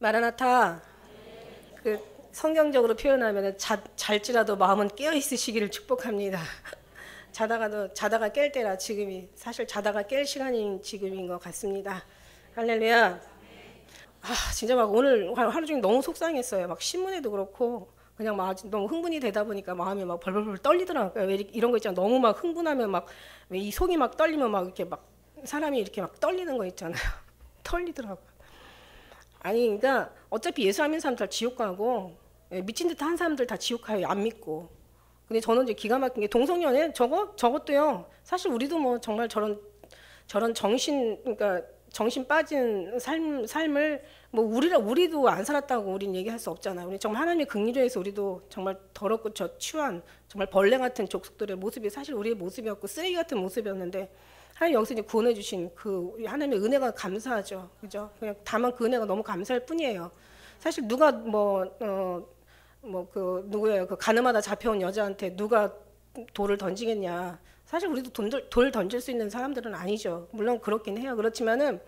마라나타. 그 성경적으로 표현하면 잘지라도 마음은 깨어 있으시기를 축복합니다. 자다가 깰 때라 지금이 사실 자다가 깰 시간인 지금인 것 같습니다. 할렐루야. 진짜 막 오늘 하루 종일 너무 속상했어요. 막 신문에도 그렇고 그냥 막 너무 흥분이 되다 보니까 마음이 막 벌벌벌 떨리더라고요. 왜 이런 거 있잖아. 너무 막 흥분하면 막 왜 이 속이 막 떨리면 막 이렇게 막 사람이 이렇게 막 떨리는 거 있잖아요. 떨리더라고요. 아니, 그러니까 어차피 예수 안 믿는 사람들 다 지옥 가고 미친 듯 한 사람들 다 지옥 가요. 안 믿고. 근데 저는 이제 기가 막힌 게 동성연애 저것도요. 사실 우리도 뭐 정말 저런 그러니까 정신 빠진 삶을 뭐 우리도 안 살았다고 우린 얘기할 수 없잖아요. 우리 정말 하나님의 긍휼에서 우리도 정말 더럽고 저추한 정말 벌레 같은 족속들의 모습이 사실 우리의 모습이었고 쓰레기 같은 모습이었는데 하나님 여기서 이제 구원해 주신 그 우리 하나님의 은혜가 감사하죠. 그죠? 그냥 다만 그 은혜가 너무 감사할 뿐이에요. 사실 누가 누구예요? 그 가늠하다 잡혀온 여자한테 누가 돌을 던지겠냐. 사실 우리도 돌 던질 수 있는 사람들은 아니죠. 물론 그렇긴 해요. 그렇지만은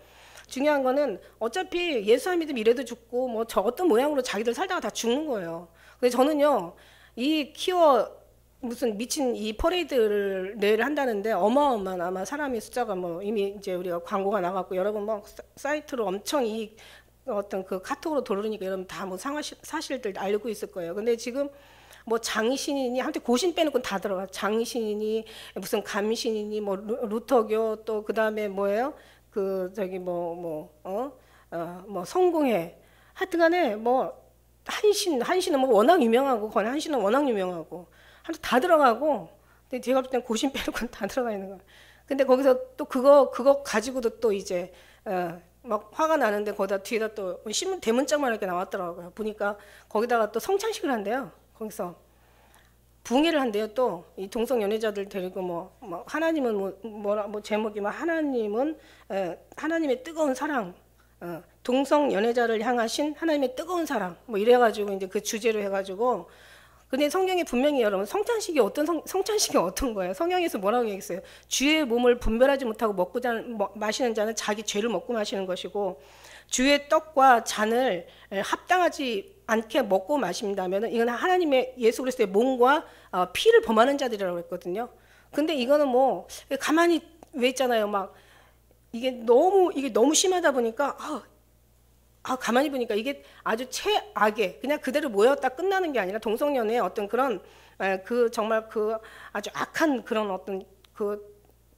중요한 거는 어차피 예수 안 믿으면 이래도 죽고 뭐 저 어떤 모양으로 자기들 살다가 다 죽는 거예요. 근데 저는요, 이 무슨 미친 이 퍼레이드를 내일 한다는데 어마어마한 아마 사람의 숫자가 뭐 이미 이제 우리가 광고가 나갔고 여러분 뭐 사이트로 엄청 이 어떤 그 카톡으로 돌으니까 여러분 다 뭐 사실들 알고 있을 거예요. 근데 지금 뭐 장신이니 한테 고신 빼놓고 다 들어가. 장신이니 무슨 감신이니 뭐 루터교 또 그다음에 뭐예요? 그 저기 뭐 성공회 하여튼간에 뭐 한신은 뭐 워낙 유명하고 건 한신은 워낙 유명하고 한테 다 들어가고. 근데 제가 볼 때는 고신 빼놓고 다 들어가 있는 거야. 근데 거기서 또 그거 가지고도 또 이제 막 화가 나는데 거기다 뒤에다 또 신문 대문짝만 이렇게 나왔더라고요. 보니까 거기다가 또 성찬식을 한대요. 거기서 부흥회를 한대요. 또 이 동성 연애자들 데리고 뭐 하나님은 뭐 제목이 막 하나님은 하나님의 뜨거운 사랑, 동성 연애자를 향하신 하나님의 뜨거운 사랑 뭐 이래가지고 이제 그 주제로 해가지고. 근데 성경에 분명히 여러분 성찬식이 어떤 거예요? 성경에서 뭐라고 얘기했어요? 주의 몸을 분별하지 못하고 마시는 자는 자기 죄를 먹고 마시는 것이고 주의 떡과 잔을 합당하지 않게 먹고 마신다면 이건 하나님의 예수 그리스도의 몸과 피를 범하는 자들이라고 했거든요. 근데 이거는 뭐 가만히 왜 있잖아요. 막 이게 너무 심하다 보니까 가만히 보니까 이게 아주 최악의 그냥 그대로 모였다 끝나는 게 아니라 동성연애의 어떤 그런 그 정말 그 아주 악한 그런 어떤 그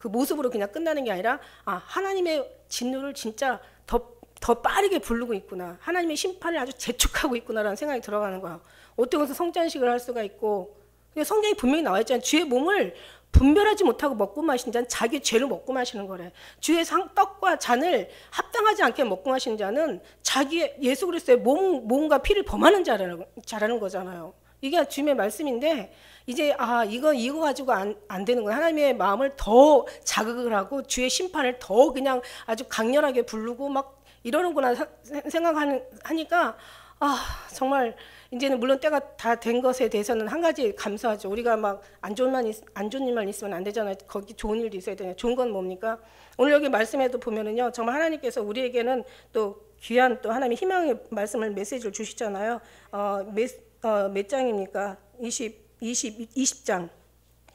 모습으로 그냥 끝나는 게 아니라 하나님의 진노를 진짜 더 빠르게 부르고 있구나. 하나님의 심판을 아주 재촉하고 있구나라는 생각이 들어가는 거야. 어떻게 해서 성찬식을 할 수가 있고. 성경이 분명히 나와 있잖아요. 주의 몸을 분별하지 못하고 먹고 마신 자는 자기 죄를 먹고 마시는 거래. 주의 떡과 잔을 합당하지 않게 먹고 마시는 자는 자기의 예수 그리스도의 몸과 피를 범하는 자라는 거잖아요. 이게 주님의 말씀인데 이제 이거 가지고 안 되는 거야. 하나님의 마음을 더 자극을 하고 주의 심판을 더 그냥 아주 강렬하게 부르고 막 이러는구나 생각하니까 정말 이제는 물론 때가 다 된 것에 대해서는 한 가지 감사하죠. 우리가 막 안 좋은 일만 있으면 안 되잖아요. 거기 좋은 일도 있어야 되잖아요. 좋은 건 뭡니까? 오늘 여기 말씀에도 보면은요, 정말 하나님께서 우리에게는 또 귀한 또 하나님의 희망의 메시지를 주시잖아요. 몇 장입니까? 20장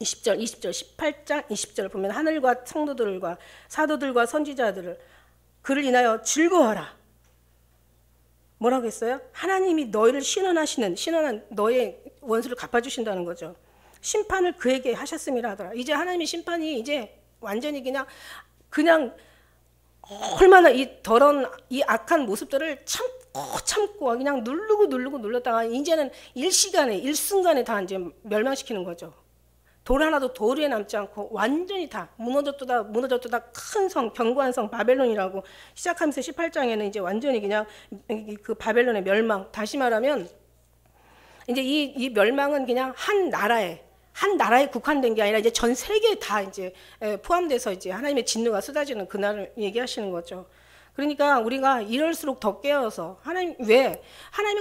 20절 18장 20절 보면 하늘과 성도들과 사도들과 선지자들을 그를 인하여 즐거워하라. 뭐라고 했어요? 하나님이 너희를 신원한 너의 원수를 갚아주신다는 거죠. 심판을 그에게 하셨음이라 하더라. 이제 하나님의 심판이 이제 완전히 그냥 얼마나 이 더러운 이 악한 모습들을 참고 그냥 눌렀다가 이제는 일순간에 다 이제 멸망시키는 거죠. 돌 하나도 돌 위에 남지 않고 완전히 다 무너졌다 큰 성, 견고한 성 바벨론이라고 시작하면서 18장에는 이제 완전히 그냥 그 바벨론의 멸망. 다시 말하면 이제 이 멸망은 그냥 한 나라에 국한된 게 아니라 이제 전 세계에 다 이제 포함돼서 이제 하나님의 진노가 쏟아지는 그날을 얘기하시는 거죠. 그러니까 우리가 이럴수록 더 깨어서 하나님이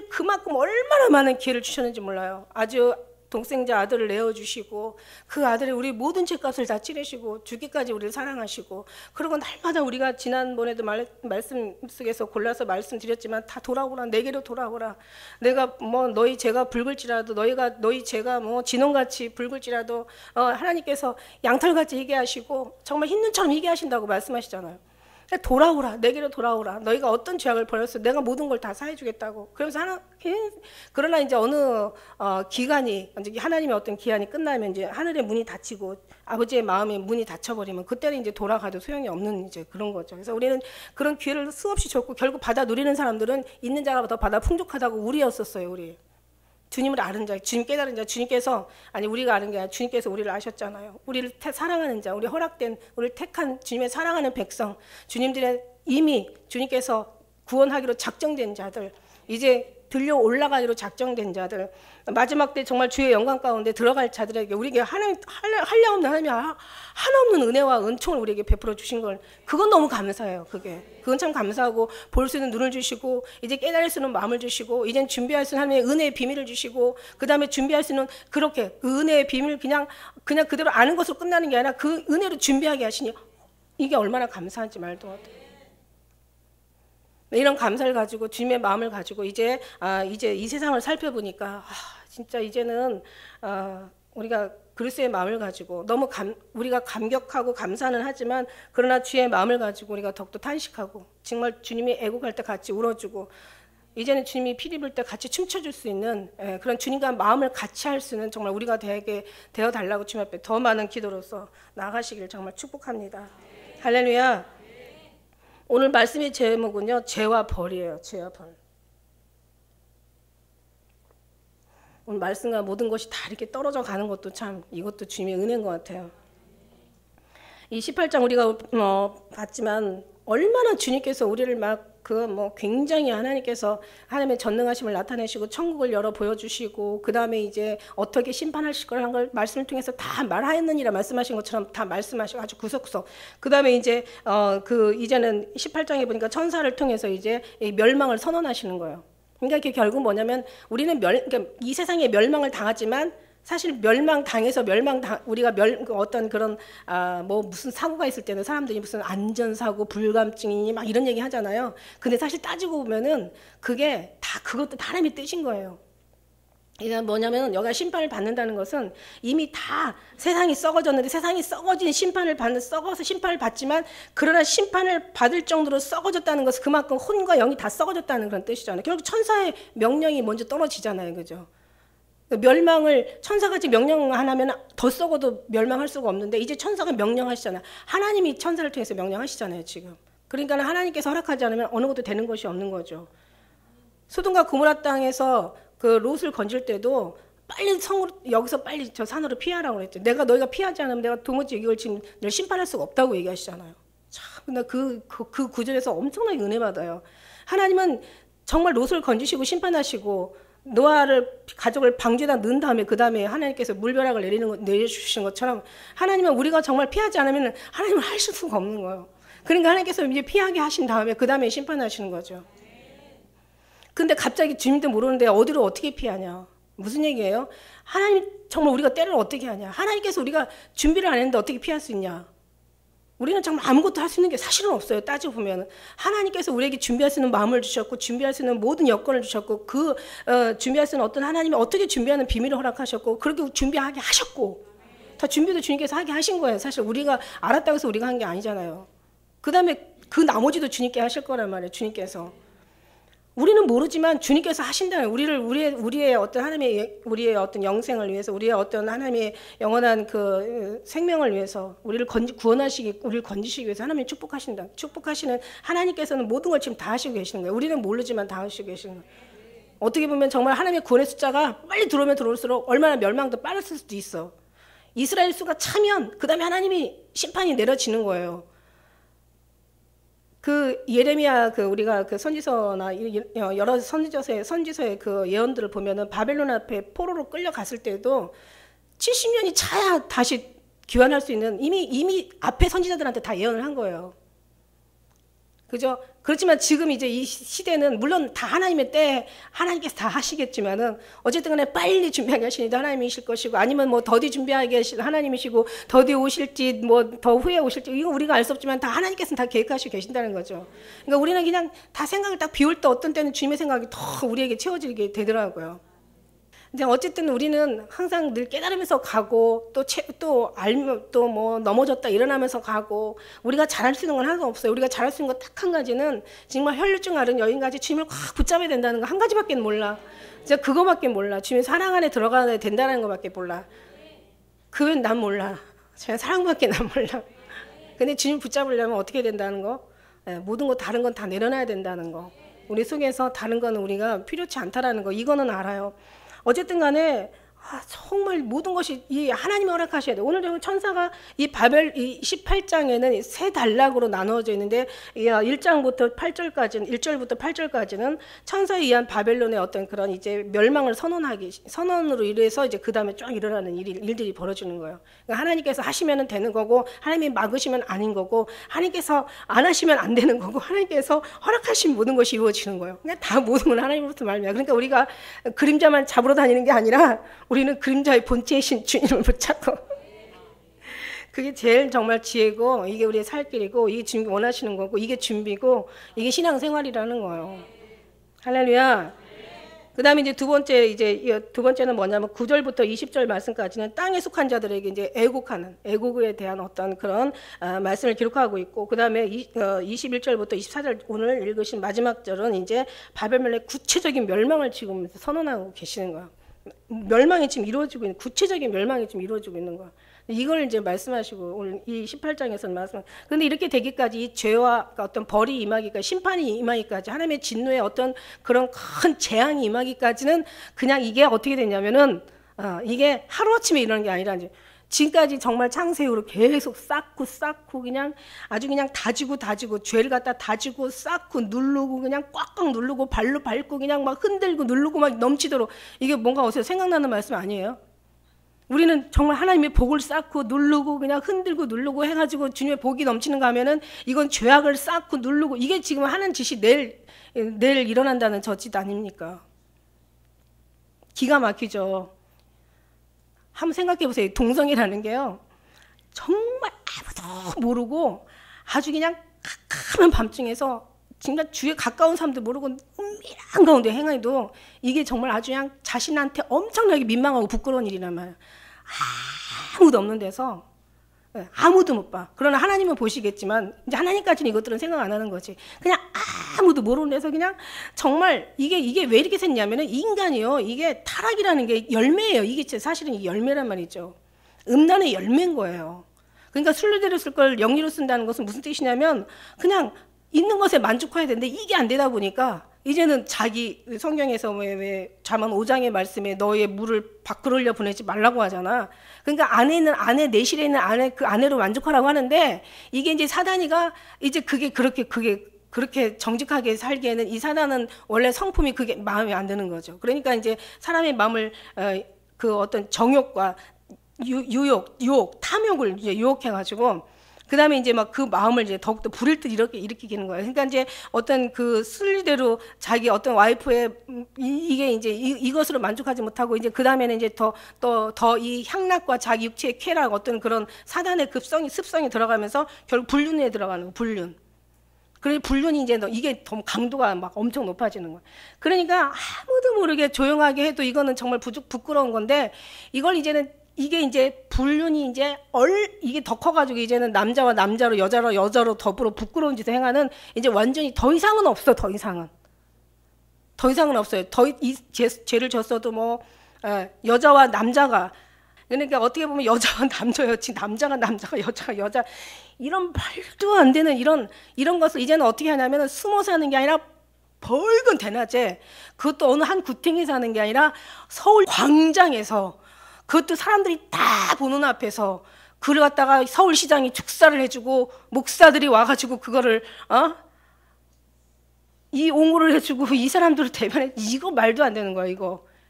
그만큼 얼마나 많은 기회를 주셨는지 몰라요. 아주 독생자 아들을 내어주시고 그 아들이 우리 모든 죄값을 다 치르시고 죽기까지 우리를 사랑하시고 그리고 날마다 우리가 지난번에도 말씀 속에서 골라서 말씀드렸지만 다 돌아오라 내게로 돌아오라 내가 뭐 너희 죄가 붉을지라도 너희 죄가 뭐 진홍같이 붉을지라도 하나님께서 양털같이 희게 하시고 정말 흰눈처럼 희게 하신다고 말씀하시잖아요. 돌아오라 내게로 돌아오라 너희가 어떤 죄악을 벌였어 내가 모든 걸 다 사해주겠다고. 그러면서 그러나 이제 어느 기간이 이제 하나님의 어떤 기한이 끝나면 이제 하늘의 문이 닫히고 아버지의 마음의 문이 닫혀버리면 그때는 이제 돌아가도 소용이 없는 이제 그런 거죠. 그래서 우리는 그런 기회를 수없이 줬고 결국 받아 누리는 사람들은 있는 자가 더 받아 풍족하다고 우리였었어요. 우리 주님을 아는 자, 주님 깨달은 자, 주님께서 아니 우리가 아는 게 아니라 주님께서 우리를 아셨잖아요. 우리를 사랑하는 자, 우리 허락된, 우리를 택한 주님의 사랑하는 백성, 주님들의 이미 주님께서 구원하기로 작정된 자들, 이제 들려 올라가기로 작정된 자들, 마지막 때 정말 주의 영광 가운데 들어갈 자들에게 우리에게 한량없는 하나님이 한없는 은혜와 은총을 우리에게 베풀어 주신 걸 그건 너무 감사해요. 그건 참 감사하고 볼 수 있는 눈을 주시고 이제 깨달을 수 있는 마음을 주시고 이젠 준비할 수 있는 하나님의 은혜의 비밀을 주시고 그 다음에 준비할 수 있는 그렇게 그 은혜의 비밀 그냥 그대로 아는 것으로 끝나는 게 아니라 그 은혜로 준비하게 하시니 이게 얼마나 감사한지 말도 못해요. 이런 감사를 가지고 주님의 마음을 가지고 이제 이 세상을 살펴보니까 진짜 이제는 우리가 그리스도의 마음을 가지고 너무 우리가 감격하고 감사는 하지만 그러나 주의 마음을 가지고 우리가 더욱더 탄식하고 정말 주님이 애곡할 때 같이 울어주고 이제는 주님이 피 입을 때 같이 춤춰줄 수 있는 그런 주님과 마음을 같이 할 수 있는 정말 우리가 되어 달라고 주님 앞에 더 많은 기도로서 나아가시길 정말 축복합니다. 할렐루야. 오늘 말씀의 제목은요. 죄와 벌이에요. 죄와 벌. 오늘 말씀과 모든 것이 다 이렇게 떨어져 가는 것도 참 이것도 주님의 은혜인 것 같아요. 이 18장 우리가 봤지만 얼마나 주님께서 우리를 굉장히 하나님께서 하나님의 전능하심을 나타내시고 천국을 열어 보여주시고 그 다음에 이제 어떻게 심판하실 걸 한 걸 말씀을 통해서 다 말하였느니라 말씀하신 것처럼 다 말씀하시고 아주 구석구석 그 다음에 이제 이제는 18장에 보니까 천사를 통해서 이제 멸망을 선언하시는 거예요. 그러니까 이게 결국 뭐냐면 우리는 그러니까 이 세상에 멸망을 당하지만 사실 우리가 어떤 그런 무슨 사고가 있을 때는 사람들이 무슨 안전사고 불감증이니 막 이런 얘기 하잖아요. 근데 사실 따지고 보면은 그게 다 그것도 하나님의 뜻인 거예요. 이게 뭐냐면 여기가 심판을 받는다는 것은 이미 다 세상이 썩어졌는데 세상이 썩어진 썩어서 심판을 받지만 그러나 심판을 받을 정도로 썩어졌다는 것은 그만큼 혼과 영이 다 썩어졌다는 그런 뜻이잖아요. 결국 천사의 명령이 먼저 떨어지잖아요. 그죠? 멸망을 천사같이 명령 안 하면 더 썩어도 멸망할 수가 없는데 이제 천사가 명령하시잖아요. 하나님이 천사를 통해서 명령하시잖아요. 지금. 그러니까 하나님께서 허락하지 않으면 어느 것도 되는 것이 없는 거죠. 소돔과 고모라 땅에서 그 롯을 건질 때도 빨리 여기서 빨리 저 산으로 피하라고 그랬죠. 너희가 피하지 않으면 내가 도무지 이걸 지금 늘 심판할 수가 없다고 얘기하시잖아요. 참, 근데 그 구절에서 엄청나게 은혜 받아요. 하나님은 정말 롯을 건지시고 심판하시고 노아를 가족을 방주에다 넣은 다음에 그 다음에 하나님께서 물벼락을 내려주시는 것처럼 하나님은 우리가 정말 피하지 않으면 하나님은 하실 수가 없는 거예요. 그러니까 하나님께서 이제 피하게 하신 다음에 그 다음에 심판하시는 거죠. 근데 갑자기 주님도 모르는데 어디로 어떻게 피하냐. 무슨 얘기예요? 하나님 정말 우리가 때를 어떻게 하냐. 하나님께서 우리가 준비를 안 했는데 어떻게 피할 수 있냐. 우리는 정말 아무것도 할 수 있는 게 사실은 없어요. 따지고 보면 하나님께서 우리에게 준비할 수 있는 마음을 주셨고 준비할 수 있는 모든 여건을 주셨고 준비할 수 있는 어떤 하나님이 어떻게 준비하는 비밀을 허락하셨고 그렇게 준비하게 하셨고 다 준비도 주님께서 하게 하신 거예요. 사실 우리가 알았다고 해서 우리가 한 게 아니잖아요. 그 다음에 그 나머지도 주님께 하실 거란 말이에요. 주님께서. 우리는 모르지만 주님께서 하신다는 우리의 어떤 우리의 어떤 영생을 위해서 우리의 어떤 하나님의 영원한 그 생명을 위해서 우리를 우리를 건지시기 위해서 하나님이 축복하시는 하나님께서는 모든 걸 지금 다 하시고 계시는 거예요. 우리는 모르지만 다 하시고 계시는 거예요. 어떻게 보면 정말 하나님의 구원의 숫자가 빨리 들어오면 들어올수록 얼마나 멸망도 빨랐을 수도 있어. 이스라엘 수가 차면 그 다음에 하나님이 심판이 내려지는 거예요. 그 예레미야 우리가 그 선지서나 여러 선지서의 그 예언들을 보면은 바벨론 앞에 포로로 끌려갔을 때도 70년이 차야 다시 귀환할 수 있는 이미 앞에 선지자들한테 다 예언을 한 거예요. 그죠? 그렇지만 지금 이제 이 시대는 물론 다 하나님의 때 하나님께서 다 하시겠지만은 어쨌든 간에 빨리 준비하게 하시는 이도 하나님이실 것이고 아니면 뭐 더디 준비하게 하실 하나님이시고 더디 오실지 뭐 더 후에 오실지 이거 우리가 알 수 없지만 다 하나님께서는 다 계획하시고 계신다는 거죠. 그러니까 우리는 그냥 다 생각을 딱 비울 때 어떤 때는 주님의 생각이 더 우리에게 채워지게 되더라고요. 근데 어쨌든 우리는 항상 늘 깨달으면서 가고 또 알면 또 뭐 넘어졌다 일어나면서 가고 우리가 잘할 수 있는 건 하나도 없어요. 우리가 잘할 수 있는 건 딱 한 가지는 정말 혈류증 앓은 여인같이 주님을 꽉 붙잡아야 된다는 거 한 가지밖에 몰라. 진짜 그거밖에 몰라. 주님의 사랑 안에 들어가야 된다는 거밖에 몰라. 그 외엔 난 몰라. 그냥 사랑밖에 난 몰라. 근데 주님 붙잡으려면 어떻게 된다는 거? 네, 모든 거 다른 건 다 내려놔야 된다는 거. 우리 속에서 다른 거는 우리가 필요치 않다라는 거. 이거는 알아요. 어쨌든 간에 정말 모든 것이 이 하나님이 허락하셔야 돼. 오늘 천사가 이 바벨 이 18장에는 세 단락으로 나누어져 있는데 1장부터 8절까지는 1절부터 8절까지는 천사에 의한 바벨론의 어떤 그런 이제 멸망을 선언으로 인해서 이제 그다음에 쫙 일어나는 일들이 벌어지는 거예요. 그러니까 하나님께서 하시면 되는 거고 하나님이 막으시면 아닌 거고 하나님께서 안 하시면 안 되는 거고 하나님께서 허락하신 모든 것이 이루어지는 거예요. 그냥 다 모든 건 하나님으로부터 말미암아. 그러니까 우리가 그림자만 잡으러 다니는 게 아니라 우리는 그림자의 본체이신 주님을 붙잡고 그게 제일 정말 지혜고 이게 우리의 살 길이고 이게 주님 원하시는 거고 이게 준비고 이게 신앙생활이라는 거예요. 할렐루야. 그 다음에 이제 두 번째는 뭐냐면 9절부터 20절 말씀까지는 땅에 속한 자들에게 이제 애국에 대한 어떤 그런 말씀을 기록하고 있고, 그 다음에 21절부터 24절 오늘 읽으신 마지막 절은 이제 바벨론의 구체적인 멸망을 지금 선언하고 계시는 거예요. 멸망이 지금 이루어지고 있는, 구체적인 멸망이 지금 이루어지고 있는 거예요. 이걸 이제 말씀하시고 오늘 이 18장에서는 말씀. 그런데 이렇게 되기까지 이 죄와 어떤 벌이 임하기까지, 심판이 임하기까지, 하나님의 진노의 어떤 그런 큰 재앙이 임하기까지는 그냥 이게 어떻게 되냐면은 이게 하루아침에 일어나는 게 아니라 이제 지금까지 정말 창세 이후로 계속 쌓고 그냥 아주 그냥 다지고 죄를 갖다 다지고 쌓고 누르고 그냥 꽉꽉 누르고 발로 밟고 그냥 막 흔들고 누르고 막 넘치도록, 이게 뭔가 어디서 생각나는 말씀 아니에요? 우리는 정말 하나님의 복을 쌓고 누르고 그냥 흔들고 누르고 해가지고 주님의 복이 넘치는 거 하면은 이건 죄악을 쌓고 누르고, 이게 지금 하는 짓이 내일 일어난다는 저 짓 아닙니까? 기가 막히죠. 한번 생각해 보세요. 동성이라는 게요, 정말 아무도 모르고 아주 그냥 캄캄한 밤중에서 진짜 주위에 가까운 사람도 모르고 은밀한 가운데 행해도 이게 정말 아주 그냥 자신한테 엄청나게 민망하고 부끄러운 일이란 말이에요. 아무도 없는 데서 아무도 못 봐. 그러나 하나님은 보시겠지만 이제 하나님까지는 이것들은 생각 안 하는 거지. 그냥 아무도 모르는 데서 그냥 정말 이게 왜 이렇게 생겼냐면은 인간이요, 이게 타락이라는 게 열매예요. 이게 사실은 이 열매란 말이죠. 음란의 열매인 거예요. 그러니까 순리대로 쓸 걸 영리로 쓴다는 것은 무슨 뜻이냐면 그냥 있는 것에 만족해야 되는데 이게 안 되다 보니까 이제는 자기 성경에서 왜 잠언 5장의 말씀에 너의 물을 밖으로 흘려 보내지 말라고 하잖아. 그러니까 안에 내실에 있는 그 아내로 만족하라고 하는데, 이게 이제 사단이가 이제 그게 그렇게 정직하게 살기에는 이 사단은 원래 성품이 그게 마음에 안 드는 거죠. 그러니까 이제 사람의 마음을 그 어떤 정욕과 유혹, 탐욕을 이제 유혹해가지고 그 다음에 이제 막 그 마음을 이제 더욱더 부릴 듯 이렇게 일으키는 거예요. 그러니까 이제 어떤 그 순리대로 자기 어떤 와이프의 이게 이제 이것으로 만족하지 못하고 이제 그 다음에는 이제 더 이 향락과 자기 육체의 쾌락, 어떤 그런 사단의 습성이 들어가면서 결국 불륜에 들어가는 거예요. 불륜. 그래 불륜이 이제 이게 더 강도가 막 엄청 높아지는 거예요. 그러니까 아무도 모르게 조용하게 해도 이거는 정말 부끄러운 건데, 이걸 이제는 이게 이제 불륜이 이게 더 커가지고 이제는 남자와 남자로 여자로 더불어 부끄러운 짓을 행하는, 이제 완전히 더 이상은 없어. 더 이상은 없어요. 이 죄를 졌어도 뭐 여자와 남자가, 그러니까 어떻게 보면 여자와 남자였지 남자가 여자가 여자, 이런 말도 안 되는 이런 것을 이제는 어떻게 하냐면 숨어 사는 게 아니라 벌건 대낮에, 그것도 어느 한 구탱이 사는 게 아니라 서울 광장에서, 그것도 사람들이 다 보는 앞에서 그걸 갖다가 서울시장이 축사를 해주고 목사들이 와가지고 그거를 이 옹호를 해주고 이 사람들을 대변해. 이거 말도 안 되는 거야.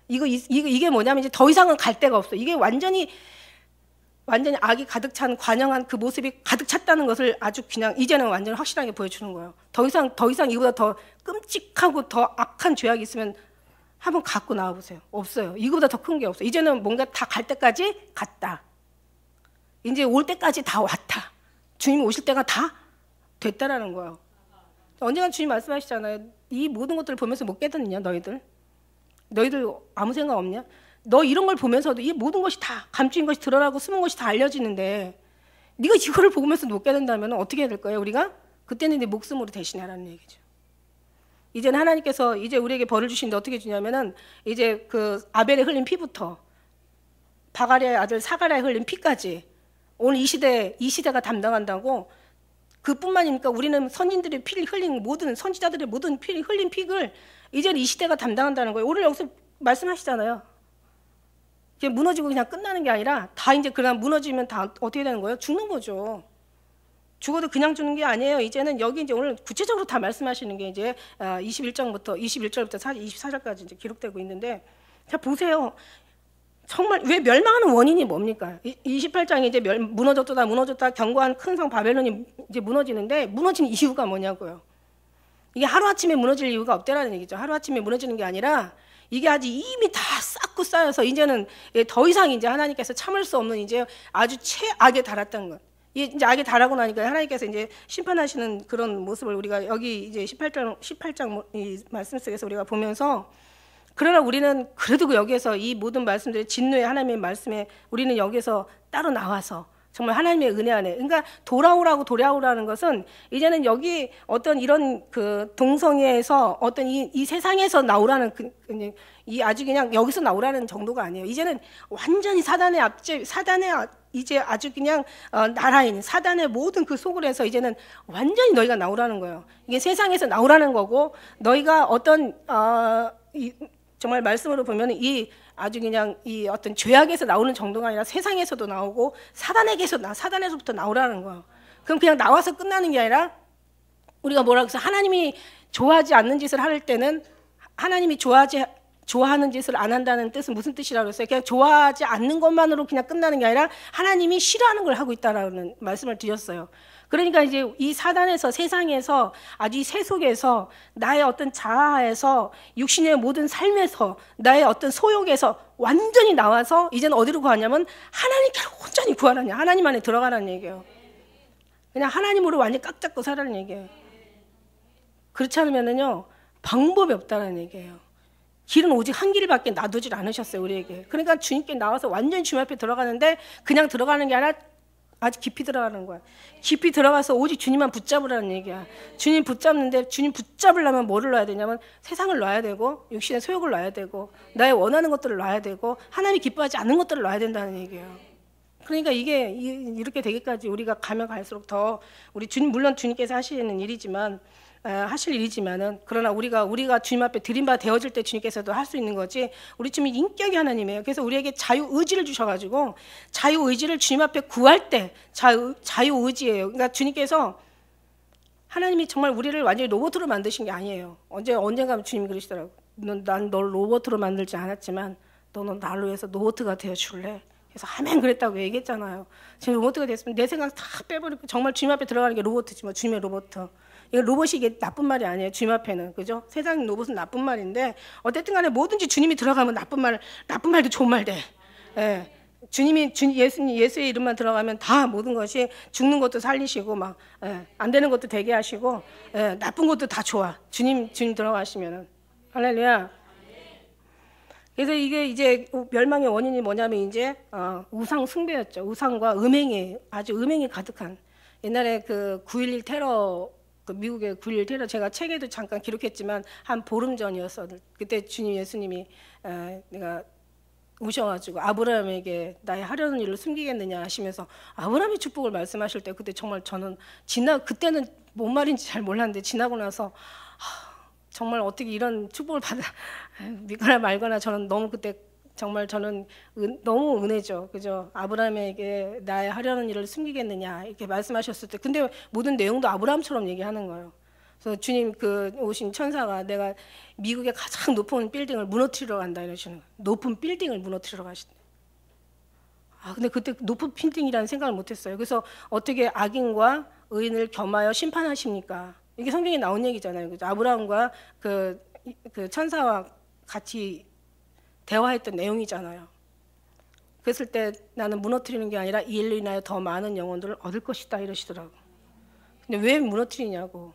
이게 뭐냐면 이제 더 이상은 갈 데가 없어. 이게 완전히 완전히 악이 가득 찬 관영한 그 모습이 가득 찼다는 것을 아주 그냥 이제는 완전 확실하게 보여주는 거예요. 더 이상 이보다 더 끔찍하고 더 악한 죄악이 있으면 한번 갖고 나와보세요. 없어요. 이거보다 더 큰 게 없어요. 이제는 뭔가 다 갈 때까지 갔다. 이제 올 때까지 다 왔다. 주님 오실 때가 다 됐다라는 거예요. 언젠가 주님 말씀하시잖아요. 이 모든 것들을 보면서 못 깨닫느냐 너희들 아무 생각 없냐? 너 이런 걸 보면서도 이 모든 것이 다 감추인 것이 드러나고 숨은 것이 다 알려지는데 네가 이거를 보면서 못 깨닫는다면 어떻게 해야 될 거예요? 우리가? 그때는 네 목숨으로 대신하라는 얘기죠. 이제는 하나님께서 이제 우리에게 벌을 주시는데 어떻게 주냐면은 이제 그 아벨에 흘린 피부터 바가랴의 아들 사가랴에 흘린 피까지 오늘 이 시대가 담당한다고. 그뿐만이니까 우리는 선진들의 피를 흘린 모든 선지자들의 모든 피를 흘린 픽을 이제는 이 시대가 담당한다는 거예요. 오늘 여기서 말씀하시잖아요. 그냥 무너지고 그냥 끝나는 게 아니라 다 이제 그냥 무너지면 다 어떻게 되는 거예요? 죽는 거죠. 죽어도 그냥 죽는 게 아니에요. 이제는 여기 이제 오늘 구체적으로 다 말씀하시는 게 이제 21절부터 24절까지 이제 기록되고 있는데, 자 보세요. 정말 왜 멸망하는 원인이 뭡니까? 28장에 이제 무너졌다 견고한 큰 성 바벨론이 이제 무너지는데 무너진 이유가 뭐냐고요. 이게 하루아침에 무너질 이유가 없다라는 얘기죠. 하루아침에 무너지는 게 아니라 이게 아주 이미 다 쌓고 쌓여서 이제는 더 이상 이제 하나님께서 참을 수 없는 이제 아주 최악에 달았던 것. 이제 악에 달하고 나니까 하나님께서 이제 심판하시는 그런 모습을 우리가 여기 이제 18장 이 말씀 속에서 우리가 보면서, 그러나 우리는 그래도 여기에서 이 모든 말씀들의 진노의 하나님의 말씀에 우리는 여기서 따로 나와서 정말 하나님의 은혜 안에, 그러니까 돌아오라는 것은 이제는 여기 어떤 이런 그 동성애에서 어떤 이 세상에서 나오라는 이 아주 그냥 여기서 나오라는 정도가 아니에요. 이제는 완전히 사단의 이제 아주 그냥 나라인 사단의 모든 그 속을 해서 이제는 완전히 너희가 나오라는 거예요. 이게 세상에서 나오라는 거고, 너희가 어떤 정말 말씀으로 보면 이 아주 그냥 이 어떤 죄악에서 나오는 정도가 아니라 세상에서도 나오고 사단에서부터 나오라는 거예요. 그럼 그냥 나와서 끝나는 게 아니라 우리가 뭐라고 해서 하나님이 좋아하지 않는 짓을 할 때는 하나님이 좋아하는 짓을 안 한다는 뜻은 무슨 뜻이라고 했어요? 그냥 좋아하지 않는 것만으로 그냥 끝나는 게 아니라 하나님이 싫어하는 걸 하고 있다라는 말씀을 드렸어요. 그러니까 이제 이 사단에서 세상에서 아주 이 세속에서 나의 어떤 자아에서 육신의 모든 삶에서 나의 어떤 소욕에서 완전히 나와서 이제는 어디로 구하냐면 하나님께로 온전히 구하라냐, 하나님 안에 들어가라는 얘기예요. 그냥 하나님으로 완전히 꽉 잡고 살라는 얘기예요. 그렇지 않으면은요 방법이 없다는 얘기예요. 길은 오직 한 길밖에 놔두질 않으셨어요 우리에게. 그러니까 주님께 나와서 완전히 주님 앞에 들어가는데 그냥 들어가는 게 아니라 아주 깊이 들어가는 거야. 깊이 들어가서 오직 주님만 붙잡으라는 얘기야. 주님 붙잡는데, 주님 붙잡으려면 뭐를 놔야 되냐면 세상을 놔야 되고 육신의 소욕을 놔야 되고 나의 원하는 것들을 놔야 되고 하나님이 기뻐하지 않는 것들을 놔야 된다는 얘기예요. 그러니까 이게 이렇게 되기까지 우리가 가면 갈수록 더 우리 주님, 물론 주님께서 하시는 일이지만 하실 일이지만은, 그러나 우리가 주님 앞에 드림바 되어질 때 주님께서도 할 수 있는 거지. 우리 주님이 인격이 하나님이에요. 그래서 우리에게 자유 의지를 주셔가지고 자유 의지를 주님 앞에 구할 때 자유 의지예요. 그러니까 주님께서 하나님이 정말 우리를 완전히 로봇으로 만드신 게 아니에요. 언젠가 주님이 그러시더라고. 난 널 로봇으로 만들지 않았지만 너는 나를 위해서 로봇가 되어 줄래? 그래서 아멘 그랬다고 얘기했잖아요. 지금 로봇가 됐으면 내 생각 다 빼버리고 정말 주님 앞에 들어가는 게 로봇이지 뭐, 주님의 로봇. 로봇이 이게 나쁜 말이 아니에요. 주님 앞에는. 그죠? 세상 로봇은 나쁜 말인데 어쨌든 간에 뭐든지 주님이 들어가면 나쁜 말도 좋은 말 돼. 예. 예수의 이름만 들어가면 다 모든 것이 죽는 것도 살리시고 막 안 되는 것도 되게 하시고 나쁜 것도 다 좋아. 주님 들어가시면은. 할렐루야. 그래서 이게 이제 멸망의 원인이 뭐냐면 이제 우상 숭배였죠. 우상과 음행이 아주 음행이 가득한, 옛날에 그 9.11 테러, 그 미국의 9.11 테러 제가 책에도 잠깐 기록했지만 한 보름 전이었어. 그때 주님 예수님이 내가 오셔가지고 아브라함에게 나의 하려는 일을 숨기겠느냐 하시면서 아브라함의 축복을 말씀하실 때, 그때 정말 저는 그때는 뭔 말인지 잘 몰랐는데 지나고 나서 정말 어떻게 이런 축복을 받아 믿거나 말거나, 저는 너무 그때 정말 저는 너무 은혜죠. 그죠? 아브라함에게 나의 하려는 일을 숨기겠느냐 이렇게 말씀하셨을 때, 근데 모든 내용도 아브라함처럼 얘기하는 거예요. 그래서 주님 오신 천사가 내가 미국의 가장 높은 빌딩을 무너뜨리러 간다 이러시는 거예요. 높은 빌딩을 무너뜨리러 가신다. 근데 그때 높은 빌딩이라는 생각을 못했어요. 그래서 어떻게 악인과 의인을 겸하여 심판하십니까? 이게 성경에 나온 얘기잖아요. 그죠? 아브라함과 그 천사와 같이 대화했던 내용이잖아요. 그랬을 때 나는 무너뜨리는 게 아니라 이 일로 인하여 더 많은 영혼들을 얻을 것이다 이러시더라고. 근데 왜 무너뜨리냐고,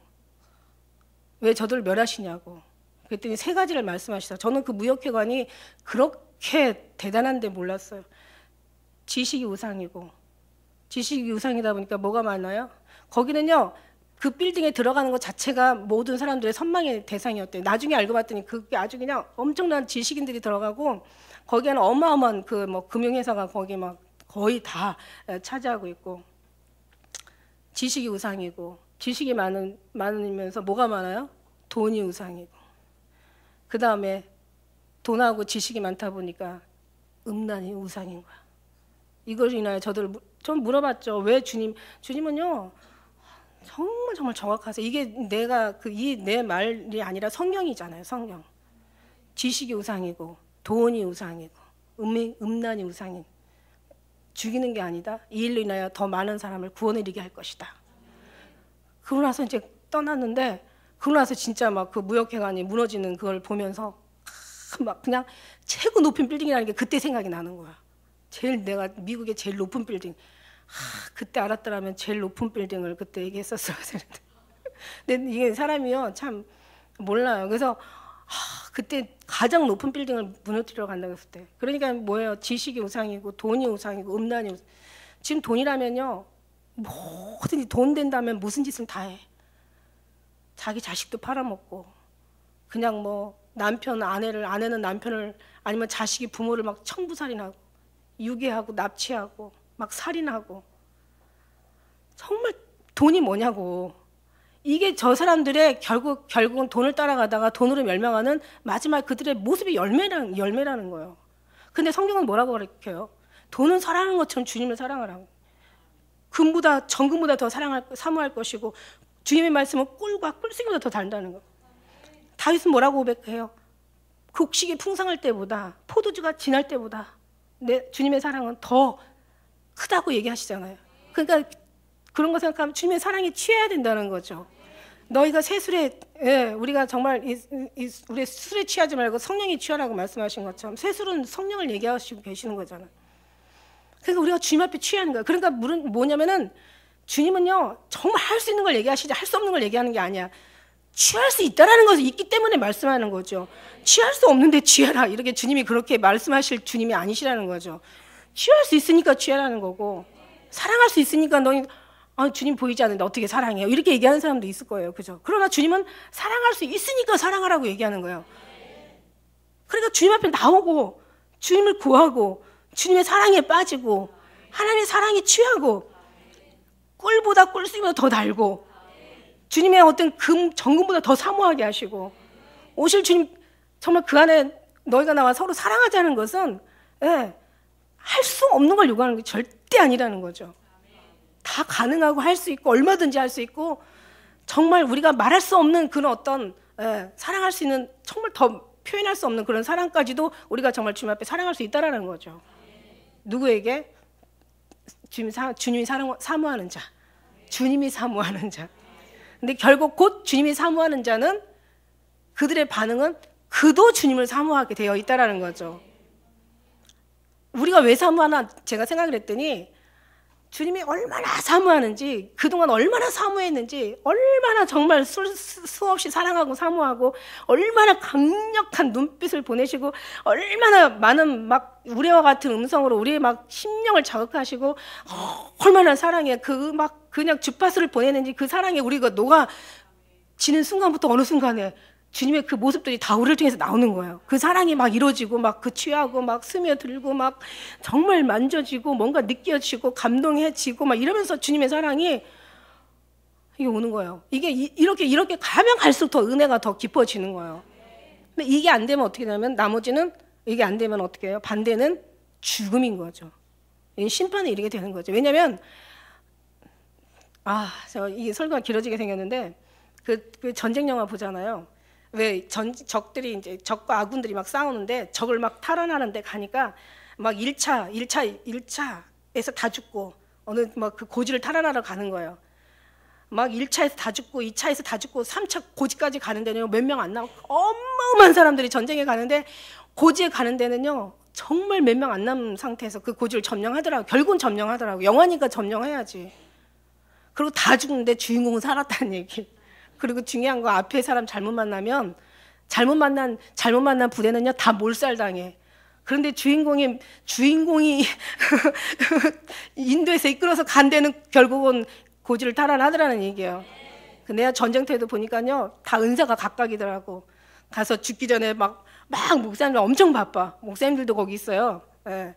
왜 저들을 멸하시냐고. 그랬더니 세 가지를 말씀하시더라고요. 저는 그 무역회관이 그렇게 대단한데 몰랐어요. 지식이 우상이고, 지식이 우상이다 보니까 뭐가 많아요? 거기는요, 그 빌딩에 들어가는 것 자체가 모든 사람들의 선망의 대상이었대요. 나중에 알고 봤더니 그게 아주 그냥 엄청난 지식인들이 들어가고, 거기에는 어마어마한 그 뭐 금융회사가 거기 막 거의 다 차지하고 있고, 지식이 우상이고, 지식이 많으면서 뭐가 많아요? 돈이 우상이고, 그 다음에 돈하고 지식이 많다 보니까 음란이 우상인 거야. 이걸 인하여 저들 좀 물어봤죠. 왜 주님은요 정말 정확하세요. 이게 내가 내 말이 아니라 성경이잖아요. 성경. 지식이 우상이고 돈이 우상이고 음란이 우상인, 죽이는 게 아니다. 이 일로 인하여 더 많은 사람을 구원에 이르게 할 것이다. 그러고 나서 이제 떠났는데, 그러고 나서 진짜 막 그 무역회관이 무너지는 그걸 보면서 막 그냥 최고 높은 빌딩이라는 게 그때 생각이 나는 거야. 내가 미국의 제일 높은 빌딩. 그때 알았더라면 제일 높은 빌딩을 그때 얘기했었어야 되는데. 근데 이게 사람이요 참 몰라요. 그래서 그때 가장 높은 빌딩을 무너뜨리러 간다고 했을 때, 그러니까 뭐예요? 지식이 우상이고 돈이 우상이고 음란이 우상. 지금 돈이라면요 뭐든지 돈 된다면 무슨 짓을 다 해. 자기 자식도 팔아먹고, 그냥 뭐 아내는 남편을, 아니면 자식이 부모를 막 청부살인하고 유괴하고 납치하고 막 살인하고. 정말 돈이 뭐냐고. 이게 저 사람들의 결국은 돈을 따라가다가 돈으로 멸망하는 마지막 그들의 모습이 열매라는 거예요. 근데 성경은 뭐라고 가르쳐요? 돈은 사랑하는 것처럼 주님을 사랑하라고. 정금보다 더 사모할 것이고, 주님의 말씀은 꿀과 꿀송이보다 더 달다는 거. 다윗은 뭐라고 고백해요? 곡식이 풍성할 때보다, 포도주가 진할 때보다 주님의 사랑은 더 크다고 얘기하시잖아요. 그러니까 그런 거 생각하면 주님의 사랑에 취해야 된다는 거죠. 너희가 우리가 정말 우리 술에 취하지 말고 성령에 취하라고 말씀하신 것처럼, 새술은 성령을 얘기하시고 계시는 거잖아요. 그러니까 우리가 주님 앞에 취하는 거예요. 그러니까 뭐냐면은 주님은요 정말 할 수 있는 걸 얘기하시지 할 수 없는 걸 얘기하는 게 아니야. 취할 수 있다라는 것이 있기 때문에 말씀하는 거죠. 취할 수 없는데 취해라, 이렇게 주님이 그렇게 말씀하실 주님이 아니시라는 거죠. 취할 수 있으니까 취하라는 거고, 사랑할 수 있으니까 너희 주님 보이지 않는데 어떻게 사랑해요? 이렇게 얘기하는 사람도 있을 거예요. 그죠? 그러나 주님은 사랑할 수 있으니까 사랑하라고 얘기하는 거예요. 그러니까 주님 앞에 나오고 주님을 구하고 주님의 사랑에 빠지고 하나님의 사랑에 취하고, 꿀보다 꿀수보다 더 달고 주님의 어떤 정금보다 더 사모하게 하시고, 오실 주님 정말 그 안에 너희가 나와 서로 사랑하자는 것은 할 수 없는 걸 요구하는 게 절대 아니라는 거죠. 다 가능하고 할 수 있고 얼마든지 할 수 있고, 정말 우리가 말할 수 없는 그런 어떤 사랑할 수 있는, 정말 더 표현할 수 없는 그런 사랑까지도 우리가 정말 주님 앞에 사랑할 수 있다라는 거죠. 누구에게? 주님이 사모하는 자, 주님이 사모하는 자. 근데 결국 곧 주님이 사모하는 자는 그들의 반응은 그도 주님을 사모하게 되어 있다라는 거죠. 우리가 왜 사모하나 제가 생각을 했더니, 주님이 얼마나 사모하는지, 그동안 얼마나 사모했는지, 얼마나 정말 수없이 사랑하고 사모하고, 얼마나 강력한 눈빛을 보내시고, 얼마나 많은 막 우레와 같은 음성으로 우리의 막 심령을 자극하시고, 얼마나 사랑에 그냥 주파수를 보내는지, 그 사랑에 우리가 녹아지는 순간부터 어느 순간에 주님의 그 모습들이 다 우리를 통해서 나오는 거예요. 그 사랑이 막 이루어지고, 막 그 취하고, 막 스며들고, 막 정말 만져지고, 뭔가 느껴지고, 감동해지고, 막 이러면서 주님의 사랑이 이게 오는 거예요. 이게 이렇게 가면 갈수록 더 은혜가 더 깊어지는 거예요. 근데 이게 안 되면 어떻게 되냐면, 나머지는 이게 안 되면 어떻게 해요? 반대는 죽음인 거죠. 심판에 이르게 되는 거죠. 왜냐면, 이게 설교가 길어지게 생겼는데, 그 전쟁 영화 보잖아요. 왜 적들이 이제 적과 아군들이 막 싸우는데 적을 막 탈환하는데 가니까 막 1차에서 다 죽고 어느 막 그 고지를 탈환하러 가는 거예요. 막 1차에서 다 죽고 2차에서 다 죽고 3차 고지까지 가는 데는 몇 명 안 남고 어마어마한 사람들이 전쟁에 가는데 고지에 가는 데는요 정말 몇 명 안 남은 상태에서 그 고지를 점령하더라고요. 결국은 점령하더라고요. 영화니까 점령해야지. 그리고 다 죽는데 주인공은 살았다는 얘기. 그리고 중요한 거 앞에 사람 잘못 만나면 잘못 만난 부대는요 다 몰살당해. 그런데 주인공이 인도에서 이끌어서 간 데는 결국은 고지를 탈환하더라는 얘기예요. 내가 전쟁터에도 보니까요 다 은사가 각각이더라고. 가서 죽기 전에 막 목사님들 엄청 바빠. 목사님들도 거기 있어요. 예.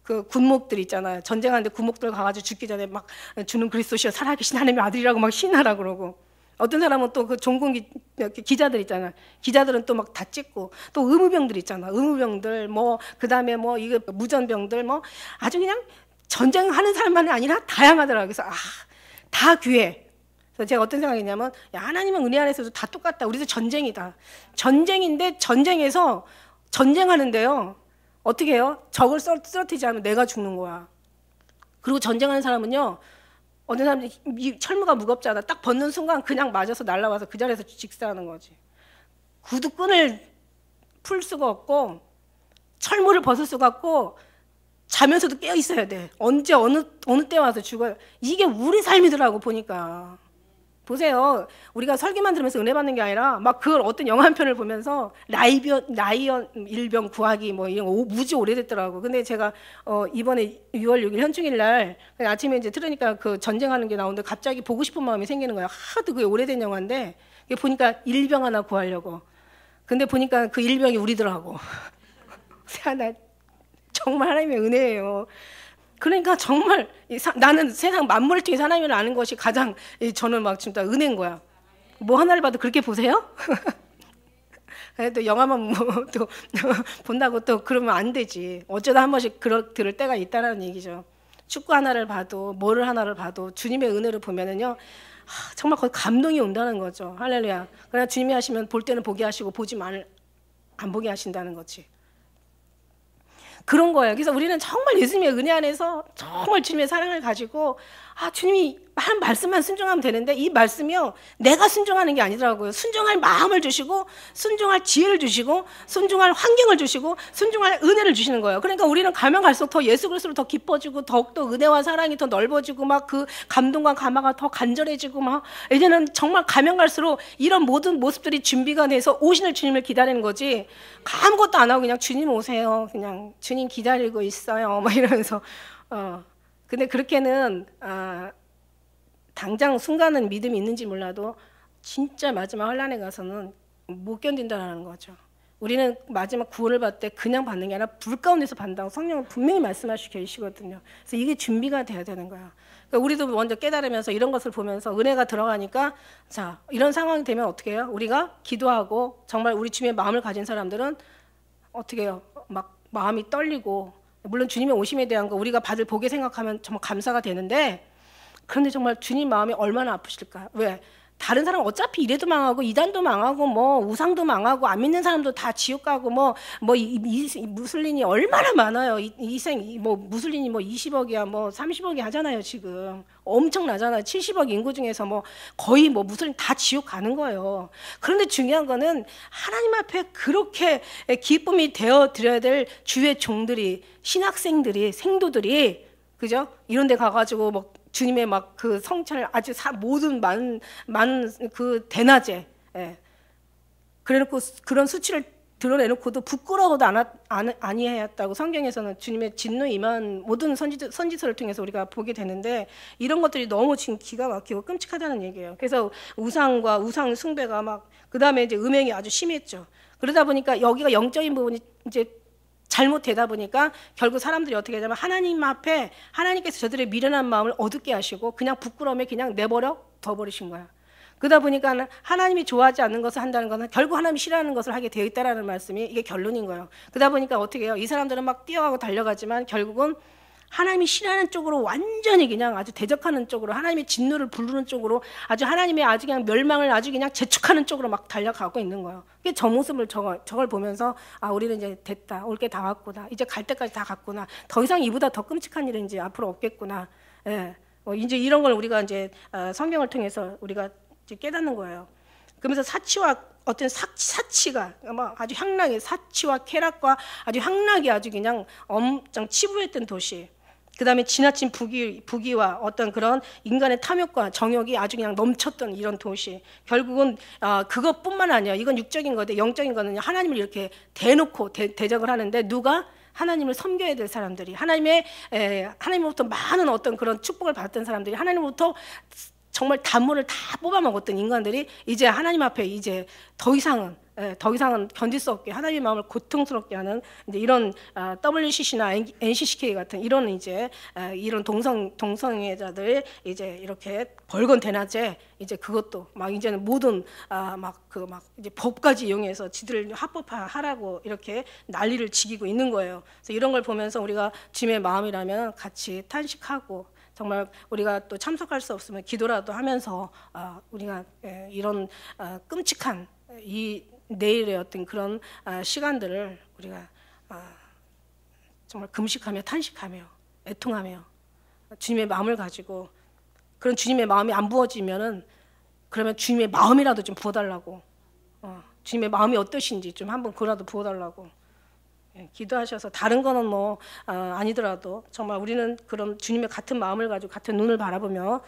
그 군목들 있잖아요. 전쟁하는데 군목들 가가지고 죽기 전에 막 주는 그리스도시여 살아계신 하나님의 아들이라고 막 신하라 그러고. 어떤 사람은 또 그 종군 기자들 있잖아요. 기자들은 또 막 다 찍고 또 의무병들 있잖아. 의무병들 뭐 그다음에 뭐 이거 무전병들 뭐 아주 그냥 전쟁하는 사람만이 아니라 다양하더라고요. 그래서 다 귀해. 그래서 제가 어떤 생각이냐면 야, 하나님은 은혜 안에서도 다 똑같다. 우리도 전쟁이다. 전쟁인데 전쟁에서 전쟁하는데요. 어떻게 해요? 적을 쓰러뜨리지 않으면 내가 죽는 거야. 그리고 전쟁하는 사람은요. 어떤 사람들이 이 철무가 무겁잖아. 딱 벗는 순간 그냥 맞아서 날아와서 그 자리에서 직사하는 거지. 구두끈을 풀 수가 없고 철무를 벗을 수가 없고 자면서도 깨어 있어야 돼. 언제 어느 때 와서 죽어요. 이게 우리 삶이더라고 보니까. 보세요. 우리가 설교만 들으면서 은혜 받는 게 아니라 막 그걸 어떤 영화 한 편을 보면서 라이언 일병 구하기 뭐 이런 거 무지 오래됐더라고. 근데 제가 이번에 6월 6일 현충일 날 아침에 이제 들으니까 그 전쟁하는 게 나오는데 갑자기 보고 싶은 마음이 생기는 거야. 하도 그게 오래된 영화인데 보니까 일병 하나 구하려고. 근데 보니까 그 일병이 우리더라고. 나 정말 하나님의 은혜예요. 그러니까 정말 나는 세상 만물을 통해서 하나님을 아는 것이 가장 저는 막 진짜 은혜인 거야. 뭐 하나를 봐도 그렇게 보세요? 또 영화만 또 본다고 또 그러면 안 되지. 어쩌다 한 번씩 들을 때가 있다라는 얘기죠. 축구 하나를 봐도 뭐를 하나를 봐도 주님의 은혜를 보면은요 정말 거의 감동이 온다는 거죠. 할렐루야. 그러나 주님이 하시면 볼 때는 보게 하시고 안 보게 하신다는 거지. 그런 거예요. 그래서 우리는 정말 예수님의 은혜 안에서 정말 주님의 사랑을 가지고 주님이 한 말씀만 순종하면 되는데 이 말씀이요 내가 순종하는 게 아니더라고요. 순종할 마음을 주시고 순종할 지혜를 주시고 순종할 환경을 주시고 순종할 은혜를 주시는 거예요. 그러니까 우리는 가면 갈수록 더 예수 그리스도를 더 기뻐지고 더욱더 은혜와 사랑이 더 넓어지고 막 그 감동과 감화가 더 간절해지고 막 이제는 정말 가면 갈수록 이런 모든 모습들이 준비가 돼서 오시는 주님을 기다리는 거지 아무것도 안 하고 그냥 주님 오세요. 그냥 주님 기다리고 있어요. 막 이러면서 근데 그렇게는 당장 순간은 믿음이 있는지 몰라도 진짜 마지막 환난에 가서는 못 견딘다는 거죠. 우리는 마지막 구원을 받을 때 그냥 받는 게 아니라 불 가운데서 받는다고 성령은 분명히 말씀하시고 계시거든요. 그래서 이게 준비가 돼야 되는 거야. 그러니까 우리도 먼저 깨달으면서 이런 것을 보면서 은혜가 들어가니까 자 이런 상황이 되면 어떻게 해요? 우리가 기도하고 정말 우리 주님의 마음을 가진 사람들은 어떻게 해요? 막 마음이 떨리고 물론 주님의 오심에 대한 거 우리가 받을 복에 생각하면 정말 감사가 되는데 그런데 정말 주님 마음이 얼마나 아프실까? 왜? 다른 사람 어차피 이래도 망하고 이단도 망하고 뭐 우상도 망하고 안 믿는 사람도 다 지옥 가고 뭐 무슬린이 얼마나 많아요. 뭐 무슬린이 뭐 20억이야 뭐 30억이 하잖아요 지금. 엄청나잖아요. 70억 인구 중에서 뭐 거의 뭐 무슬린 다 지옥 가는 거예요. 그런데 중요한 거는 하나님 앞에 그렇게 기쁨이 되어 드려야 될 주의 종들이 신학생들이 생도들이 그죠? 이런 데 가가지고 뭐 주님의 막 그 성찬을 아주 모든 많은 그 대낮에 그래놓고 그런 수치를 드러내놓고도 부끄러워도 아니하였다고 성경에서는 주님의 진노 임한 모든 선지서를 통해서 우리가 보게 되는데 이런 것들이 너무 지금 기가 막히고 끔찍하다는 얘기예요. 그래서 우상과 우상 숭배가 막 그다음에 이제 음행이 아주 심했죠. 그러다 보니까 여기가 영적인 부분이 이제 잘못되다 보니까 결국 사람들이 어떻게 하냐면 하나님 앞에 하나님께서 저들의 미련한 마음을 어둡게 하시고 그냥 부끄러움에 그냥 내버려 둬버리신 거야. 그러다 보니까 하나님이 좋아하지 않는 것을 한다는 것은 결국 하나님이 싫어하는 것을 하게 되어 있다라는 말씀이 이게 결론인 거예요. 그러다 보니까 어떻게 해요? 이 사람들은 막 뛰어가고 달려가지만 결국은 하나님이 싫어하는 쪽으로 완전히 그냥 아주 대적하는 쪽으로 하나님의 진노를 부르는 쪽으로 아주 하나님의 아주 그냥 멸망을 아주 그냥 재촉하는 쪽으로 막 달려가고 있는 거예요. 그게 저 모습을 저걸 보면서 아 우리는 이제 됐다. 올 게 다 왔구나. 이제 갈 때까지 다 갔구나. 더 이상 이보다 더 끔찍한 일은 이제 앞으로 없겠구나. 예. 이제 이런 걸 우리가 이제 성경을 통해서 우리가 이제 깨닫는 거예요. 그러면서 사치와 어떤 사치가 아주 향락의 사치와 쾌락과 아주 향락이 아주 그냥 엄청 치부했던 도시. 그 다음에 지나친 부귀와 어떤 그런 인간의 탐욕과 정욕이 아주 그냥 넘쳤던 이런 도시. 결국은 그것뿐만 아니야. 이건 육적인 거데 영적인 거는 하나님을 이렇게 대놓고 대적을 하는데 누가? 하나님을 섬겨야 될 사람들이 하나님으로부터 많은 어떤 그런 축복을 받았던 사람들이 하나님으로부터 정말 단물을 다 뽑아먹었던 인간들이 이제 하나님 앞에 이제 더 이상은 견딜 수 없게 하나님의 마음을 고통스럽게 하는 이제 이런 WCC나 NCCK 같은 이런 이제 이런 동성애자들 이제 이렇게 벌건 대낮에 이제 그것도 막 이제는 모든 이제 법까지 이용해서 지들 합법화하라고 이렇게 난리를 지기고 있는 거예요. 그래서 이런 걸 보면서 우리가 주님의 마음이라면 같이 탄식하고 정말 우리가 또 참석할 수 없으면 기도라도 하면서 우리가 이런 끔찍한 이 내일의 어떤 그런 시간들을 우리가 정말 금식하며 탄식하며 애통하며 주님의 마음을 가지고 그런 주님의 마음이 안 부어지면은 그러면 주님의 마음이라도 좀 부어달라고 주님의 마음이 어떠신지 좀 한번 그라도 부어달라고 기도하셔서 다른 거는 뭐 아니더라도 정말 우리는 그런 주님의 같은 마음을 가지고 같은 눈을 바라보며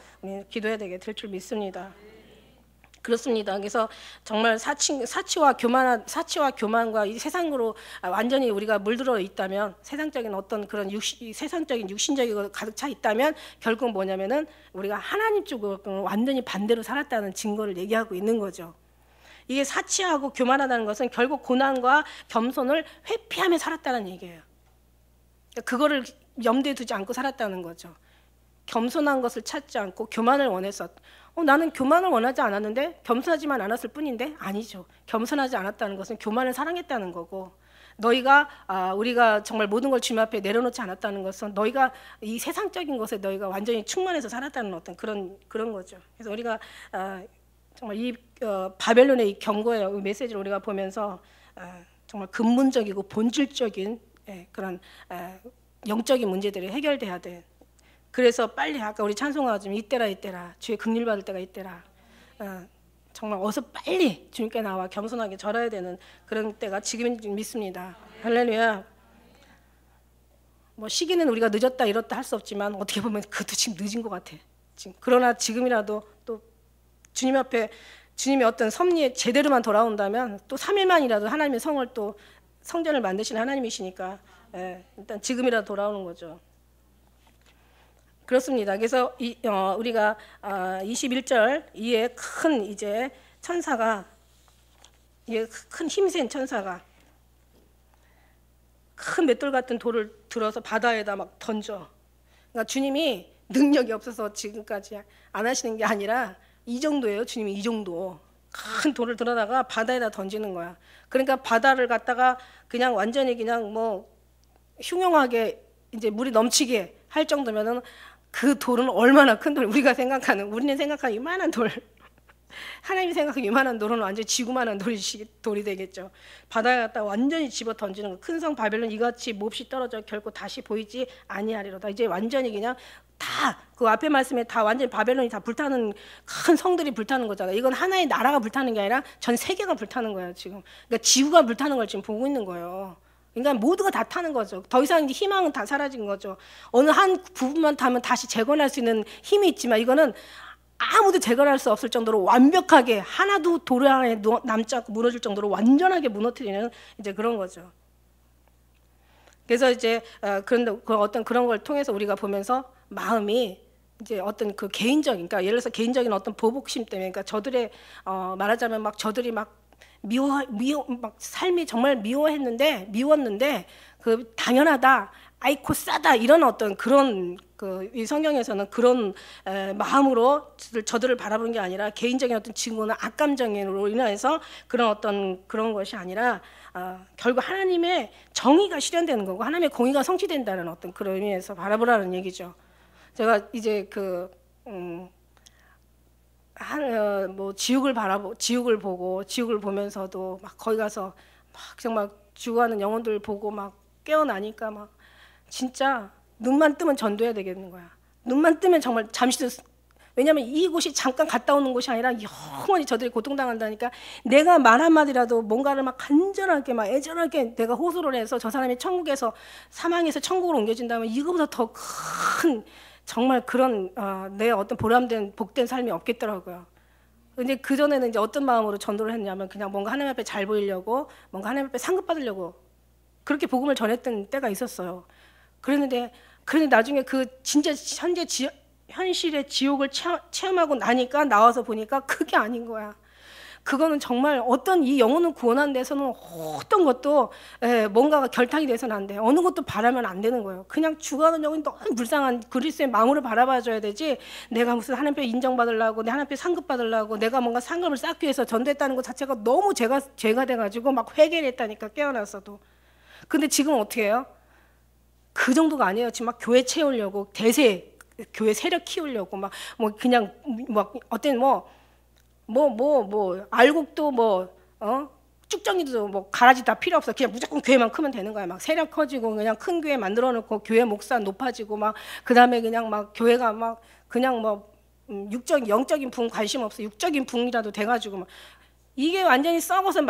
기도해야 되게 될 줄 믿습니다. 그렇습니다. 그래서 정말 사치와 교만과 이 세상으로 완전히 우리가 물들어 있다면 세상적인 어떤 그런 세상적인 육신적인 가득 차 있다면 결국 뭐냐면은 우리가 하나님 쪽으로 완전히 반대로 살았다는 증거를 얘기하고 있는 거죠. 이게 사치하고 교만하다는 것은 결국 고난과 겸손을 회피하며 살았다는 얘기예요. 그거를 염두에 두지 않고 살았다는 거죠. 겸손한 것을 찾지 않고 교만을 원했어. 나는 교만을 원하지 않았는데 겸손하지만 않았을 뿐인데 아니죠. 겸손하지 않았다는 것은 교만을 사랑했다는 거고 우리가 정말 모든 걸 주님 앞에 내려놓지 않았다는 것은 너희가 이 세상적인 것에 너희가 완전히 충만해서 살았다는 어떤 그런 거죠. 그래서 우리가 정말 이 바벨론의 이 경고의 메시지를 우리가 보면서 정말 근본적이고 본질적인 그런 영적인 문제들이 해결돼야 돼. 그래서 빨리 아까 우리 찬송하지만 이때라 주의 긍휼 받을 때가 이때라. 정말 어서 빨리 주님께 나와 겸손하게 절해야 되는 그런 때가 지금인 줄 믿습니다. 할렐루야. 뭐 시기는 우리가 늦었다 이렇다 할 수 없지만 어떻게 보면 그것도 지금 늦은 것 같아. 그러나 지금이라도 또 주님 앞에 주님의 어떤 섭리에 제대로만 돌아온다면 또 3일만이라도 하나님의 성을 또 성전을 만드시는 하나님이시니까 일단 지금이라도 돌아오는 거죠. 그렇습니다. 그래서 우리가 21절 이에 큰 이제 천사가 큰 힘센 천사가 큰 맷돌 같은 돌을 들어서 바다에다 막 던져. 그러니까 주님이 능력이 없어서 지금까지 안 하시는 게 아니라 이 정도예요. 주님이 이 정도 큰 돌을 들어다가 바다에다 던지는 거야. 그러니까 바다를 갖다가 그냥 완전히 그냥 뭐 흉흉하게 이제 물이 넘치게 할 정도면은 그 돌은 얼마나 큰 돌? 우리는 생각하는 이만한 돌. 하나님이 생각하는 이만한 돌은 완전히 지구만한 돌이 되겠죠. 바다에 갖다 완전히 집어 던지는 거. 큰 성 바벨론 이같이 몹시 떨어져 결코 다시 보이지 아니하리로다. 이제 완전히 그냥 다 그 앞에 말씀에 다 완전히 바벨론이 다 불타는 큰 성들이 불타는 거잖아요. 이건 하나의 나라가 불타는 게 아니라 전 세계가 불타는 거예요. 지금. 그러니까 지구가 불타는 걸 지금 보고 있는 거예요. 그러니까 모두가 다 타는 거죠. 더 이상 이제 희망은 다 사라진 거죠. 어느 한 부분만 타면 다시 재건할 수 있는 힘이 있지만 이거는 아무도 재건할 수 없을 정도로 완벽하게 하나도 돌 안에 남지 않고 무너질 정도로 완전하게 무너뜨리는 이제 그런 거죠. 그래서 이제 그런데 어떤 그런 걸 통해서 우리가 보면서 마음이 이제 어떤 그 개인적인, 그러니까 예를 들어서 개인적인 어떤 보복심 때문에, 그러니까 저들의 말하자면 막 저들이 막 막 삶이 정말 미웠는데 그 당연하다, 아이코 싸다 이런 어떤 그런 이 성경에서는 그런 마음으로 저들을 바라보는 게 아니라 개인적인 어떤 증오나 악감정으로 인해서 그런 것이 아니라 결국 하나님의 정의가 실현되는 거고 하나님의 공의가 성취된다는 어떤 그런 의미에서 바라보라는 얘기죠. 제가 이제 지옥을 보면서도 막 거기 가서 막 정말 죽어가는 영혼들 보고 막 깨어나니까 막 진짜 눈만 뜨면 전도해야 되겠는 거야. 눈만 뜨면 정말 잠시도, 왜냐하면 이곳이 잠깐 갔다 오는 곳이 아니라 영원히 저들이 고통당한다니까. 내가 말 한마디라도 뭔가를 막 간절하게 막 애절하게 내가 호소를 해서 저 사람이 천국에서 사망에서 천국으로 옮겨진다면 이거보다 더 큰 정말 그런 내 어떤 보람된 복된 삶이 없겠더라고요. 근데 그 전에는 이제 어떤 마음으로 전도를 했냐면 그냥 뭔가 하나님 앞에 잘 보이려고, 뭔가 하나님 앞에 상급 받으려고 그렇게 복음을 전했던 때가 있었어요. 그런데 나중에 그 진짜 현실의 지옥을 체험하고 나니까 나와서 보니까 그게 아닌 거야. 그거는 정말 어떤 이 영혼을 구원하는 데서는 어떤 것도 뭔가가 결탁이 돼서는 안 돼. 어느 것도 바라면 안 되는 거예요. 그냥 죽어가는 영혼이 너무 불쌍한 그리스도의 마음으로 바라봐줘야 되지, 내가 무슨 하나님 앞에 인정받으려고, 내 하나님 앞에 상급 받으려고, 내가 뭔가 상급을 쌓기 위해서 전도했다는 것 자체가 너무 죄가 돼가지고 막 회개를 했다니까, 깨어났어도. 근데 지금 어떻게 해요? 그 정도가 아니에요. 지금 막 교회 채우려고, 교회 세력 키우려고 그냥 어떤 알곡도 쭉정이도 가라지 다 필요 없어. 그냥 무조건 교회만 크면 되는 거야. 막 세력 커지고 그냥 큰 교회 만들어 놓고 교회 목사 높아지고 그다음에 그냥 교회가 그냥 영적인 부흥 관심 없어. 육적인 부흥이라도 돼가지고 이게 완전히 썩어서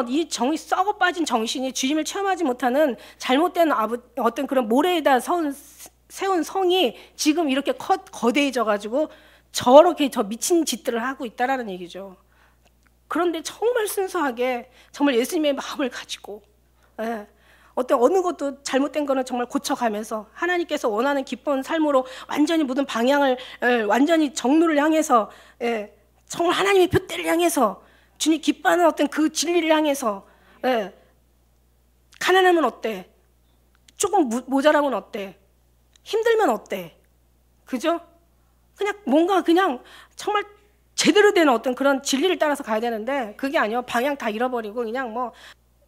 이 썩어 빠진 정신이 주님을 체험하지 못하는 잘못된 어떤 그런 모래에다 세운 성이 지금 이렇게 거대해져가지고 저렇게 미친 짓들을 하고 있다라는 얘기죠. 그런데 정말 순수하게 정말 예수님의 마음을 가지고 어느 것도 잘못된 거는 정말 고쳐가면서 하나님께서 원하는 기쁜 삶으로 완전히 모든 방향을 완전히 정로를 향해서 정말 하나님의 표대를 향해서 주님 기뻐하는 어떤 그 진리를 향해서 가난하면 어때? 조금 모자라면 어때? 힘들면 어때? 그죠? 그냥 정말 제대로 된 어떤 그런 진리를 따라서 가야 되는데 그게 아니요. 방향 다 잃어버리고 그냥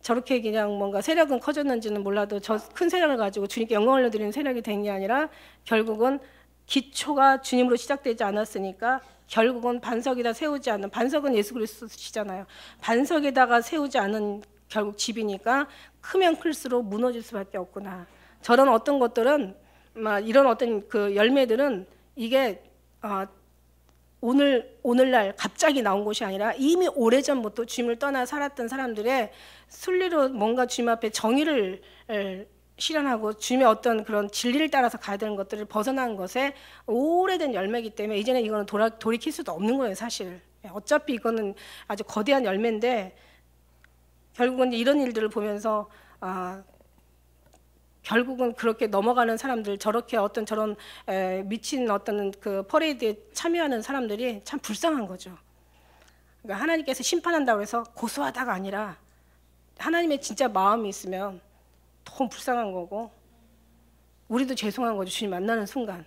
저렇게 그냥 뭔가 세력은 커졌는지는 몰라도 저 큰 세력을 가지고 주님께 영광을 드리는 세력이 된 게 아니라 결국은 기초가 주님으로 시작되지 않았으니까 결국은 반석에다 세우지 않는, 반석은 예수 그리스도시잖아요. 반석에다가 세우지 않은 결국 집이니까 크면 클수록 무너질 수밖에 없구나. 저런 어떤 것들은 이런 어떤 그 열매들은 이게 오늘날 갑자기 나온 것이 아니라 이미 오래전부터 주님을 떠나 살았던 사람들의 순리로 뭔가 주님 앞에 정의를 실현하고 주님의 어떤 그런 진리를 따라서 가야 되는 것들을 벗어난 것에 오래된 열매이기 때문에 이제는 이거는 돌이킬 수도 없는 거예요, 사실. 어차피 이거는 아주 거대한 열매인데 결국은 이런 일들을 보면서 결국은 그렇게 넘어가는 사람들, 저렇게 저런 미친 어떤 그 퍼레이드에 참여하는 사람들이 참 불쌍한 거죠. 그러니까 하나님께서 심판한다고 해서 고소하다가 아니라 하나님의 진짜 마음이 있으면 너무 불쌍한 거고 우리도 죄송한 거죠. 주님 만나는 순간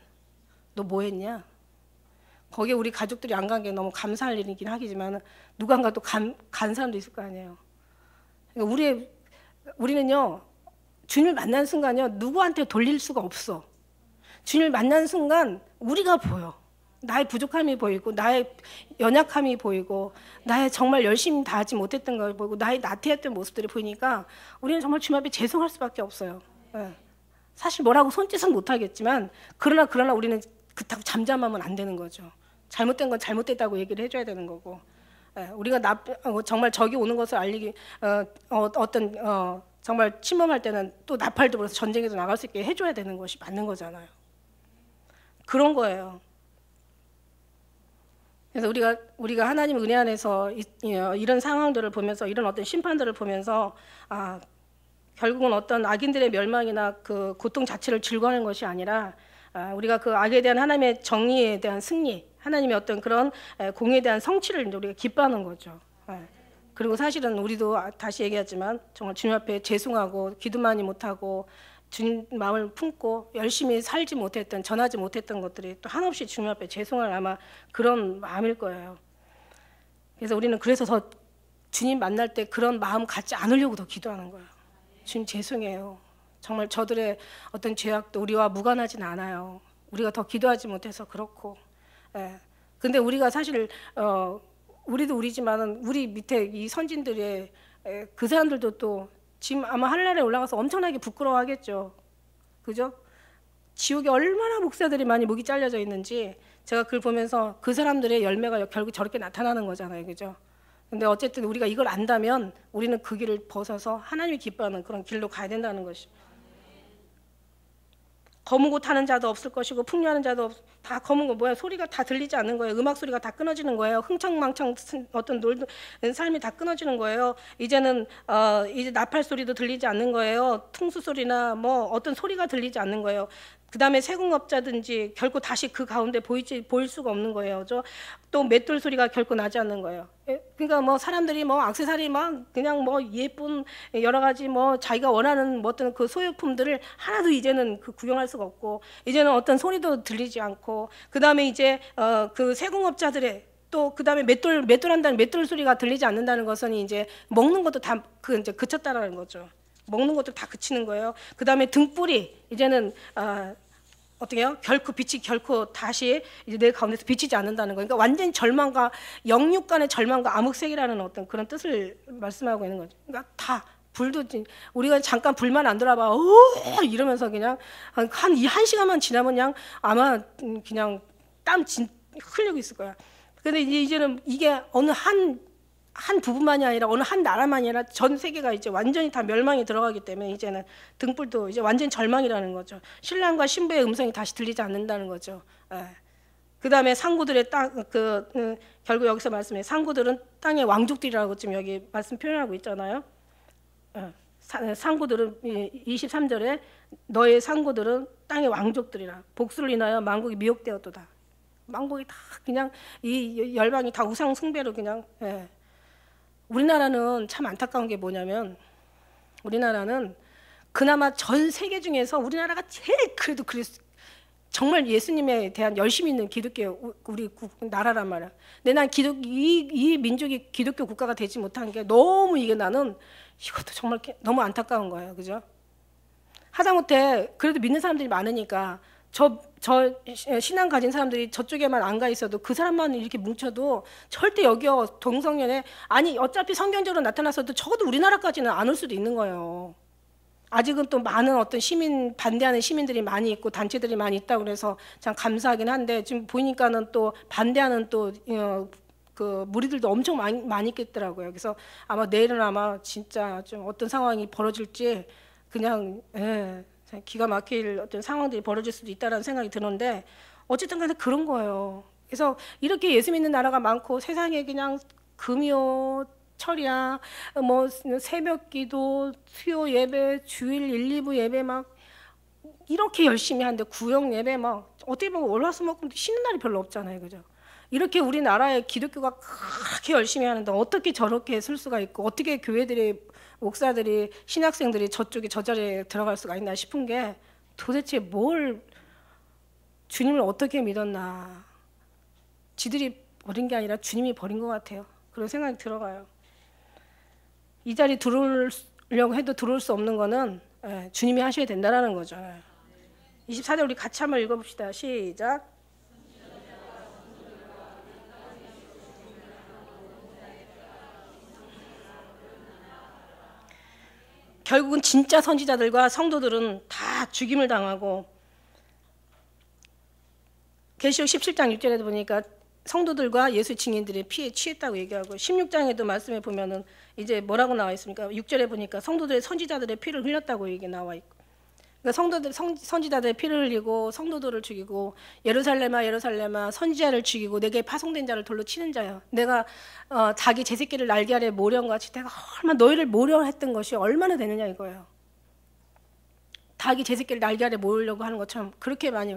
너 뭐 했냐? 거기에 우리 가족들이 안 간 게 너무 감사할 일이긴 하겠지만 누가 안 가도 간 사람도 있을 거 아니에요. 그러니까 우리는요 주님을 만난 순간요 누구한테 돌릴 수가 없어. 주님을 만난 순간 우리가 보여. 나의 부족함이 보이고 나의 연약함이 보이고 나의 정말 열심히 다하지 못했던 걸 보이고 나의 나태했던 모습들이 보이니까 우리는 정말 주님 앞에 죄송할 수밖에 없어요. 사실 뭐라고 손짓은 못하겠지만 그러나 우리는 그렇다고 잠잠하면 안 되는 거죠. 잘못된 건 잘못됐다고 얘기를 해줘야 되는 거고 우리가 정말 적이 오는 것을 알리기 정말 침범할 때는 또 나팔도 불어서 전쟁에도 나갈 수 있게 해줘야 되는 것이 맞는 거잖아요. 그런 거예요. 그래서 우리가 하나님 은혜 안에서 이런 상황들을 보면서 이런 어떤 심판들을 보면서 결국은 어떤 악인들의 멸망이나 그 고통 자체를 즐거워하는 것이 아니라 우리가 그 악에 대한 하나님의 정의에 대한 승리, 하나님의 어떤 그런 공의에 대한 성취를 우리가 기뻐하는 거죠. 그리고 사실은 우리도 다시 얘기하지만 정말 주님 앞에 죄송하고 기도 많이 못하고 주님 마음을 품고 열심히 살지 못했던, 전하지 못했던 것들이 또 한없이 주님 앞에 죄송할 아마 그런 마음일 거예요. 그래서 우리는 그래서 더 주님 만날 때 그런 마음 갖지 않으려고 더 기도하는 거예요. 주님 죄송해요. 정말 저들의 어떤 죄악도 우리와 무관하진 않아요. 우리가 더 기도하지 못해서 그렇고. 예. 근데 우리가 사실 우리도 우리지만은 우리 밑에 이 선진들의 그 사람들도 또 지금 아마 하늘나라에 올라가서 엄청나게 부끄러워하겠죠. 그죠? 지옥에 얼마나 목사들이 많이 목이 잘려져 있는지 제가 그걸 보면서 그 사람들의 열매가 결국 저렇게 나타나는 거잖아요. 그죠? 근데 어쨌든 우리가 이걸 안다면 우리는 그 길을 벗어서 하나님이 기뻐하는 그런 길로 가야 된다는 것이. 검은 옷 하는 자도 없을 것이고 풍요하는 자도 다 검은 거 뭐야, 소리가 다 들리지 않는 거예요. 음악 소리가 다 끊어지는 거예요. 흥청망청 어떤 삶이 다 끊어지는 거예요. 이제는 이제 나팔 소리도 들리지 않는 거예요. 퉁수 소리나 뭐 어떤 소리가 들리지 않는 거예요. 그 다음에 세공업자든지 결코 다시 그 가운데 보일 수가 없는 거예요. 또 맷돌 소리가 결코 나지 않는 거예요. 그러니까 뭐 사람들이 뭐 액세서리 막 그냥 뭐 예쁜 여러 가지 뭐 자기가 원하는 뭐 어떤 그 소유품들을 하나도 이제는 그 구경할 수가 없고, 이제는 어떤 소리도 들리지 않고, 그 다음에 이제 그 세공업자들의 또 그 다음에 맷돌 한다는 맷돌 소리가 들리지 않는다는 것은 이제 먹는 것도 다 이제 그쳤다라는 거죠. 먹는 것도 다 그치는 거예요. 그 다음에 등불이 이제는 어떻게요? 결코 빛이 결코 다시 이제 내 가운데서 비치지 않는다는 거예요. 그러니까 완전 절망과 영육 간의 절망과 암흑색이라는 어떤 그런 뜻을 말씀하고 있는 거죠. 그러니까 다 불도 우리가 잠깐 불만 안 들어봐 이러면서 그냥 한 시간만 지나면 그냥 아마 그냥 땀 흘리고 있을 거야. 근데 이제는 이게 어느 한 부분만이 아니라 어느 한 나라만이 아니라 전 세계가 이제 완전히 다 멸망이 들어가기 때문에 이제는 등불도 이제 완전 절망이라는 거죠. 신랑과 신부의 음성이 다시 들리지 않는다는 거죠. 예. 그 다음에 상구들의 결국 여기서 말씀해 상구들은 땅의 왕족들이라고 지금 여기 말씀 표현하고 있잖아요. 상구들은 23절에 너의 상구들은 땅의 왕족들이라 복수를 인하여 만국이 미혹되었도다. 만국이 다 그냥 이 열방이 다 우상 숭배로 그냥. 예. 우리나라는 참 안타까운 게 뭐냐면 우리나라는 그나마 전 세계 중에서 우리나라가 제일 그래도 정말 예수님에 대한 열심히 있는 기독교 우리 나라란 말이야. 근데 난 이 민족이 기독교 국가가 되지 못한 게 너무 이게 나는 이것도 정말 너무 안타까운 거예요. 그죠? 하다못해 그래도 믿는 사람들이 많으니까 저 신앙 가진 사람들이 저쪽에만 안 가 있어도 그 사람만 이렇게 뭉쳐도 절대 여기요 동성연애 아니 어차피 성경적으로 나타났어도 적어도 우리나라까지는 안 올 수도 있는 거예요. 아직은 또 많은 어떤 반대하는 시민들이 많이 있고 단체들이 많이 있다고 그래서 참 감사하긴 한데 지금 보니까는 또 반대하는 또 그 무리들도 엄청 많이 있겠더라고요. 그래서 아마 내일은 아마 진짜 좀 어떤 상황이 벌어질지 그냥 기가 막힐 어떤 상황들이 벌어질 수도 있다는 생각이 드는데 어쨌든 간에 그런 거예요. 그래서 이렇게 예수 믿는 나라가 많고 세상에 그냥 금요 철야 뭐 새벽기도 수요 예배 주일 1, 2부 예배 막 이렇게 열심히 하는데 구역 예배 막 어떻게 보면 월화수목금 쉬는 날이 별로 없잖아요. 그죠? 이렇게 우리나라의 기독교가 그렇게 열심히 하는데 어떻게 저렇게 쓸 수가 있고 어떻게 교회들이 목사들이 신학생들이 저쪽에 저 자리에 들어갈 수가 있나 싶은 게 도대체 주님을 어떻게 믿었나. 지들이 버린 게 아니라 주님이 버린 것 같아요. 그런 생각이 들어가요. 이 자리 들어오려고 해도 들어올 수 없는 거는 주님이 하셔야 된다는 거죠. 24절 우리 같이 한번 읽어봅시다. 시작. 결국은 진짜 선지자들과 성도들은 다 죽임을 당하고 계시록 17장 6절에도 보니까 성도들과 예수 증인들의 피에 취했다고 얘기하고 16장에도 말씀해 보면은 이제 뭐라고 나와 있습니까? 6절에 보니까 성도들의 선지자들의 피를 흘렸다고 얘기 나와 있고 그러니까 선지자들의 피를 흘리고 성도들을 죽이고 예루살렘아 예루살렘아 선지자를 죽이고 내게 파송된 자를 돌로 치는 자야. 내가 자기 제 새끼를 날개 아래 모령같이 내가 얼마나 너희를 모령했던 것이 얼마나 되느냐 이거예요. 닭이 제 새끼를 날개 아래 모으려고 하는 것처럼 그렇게 많이.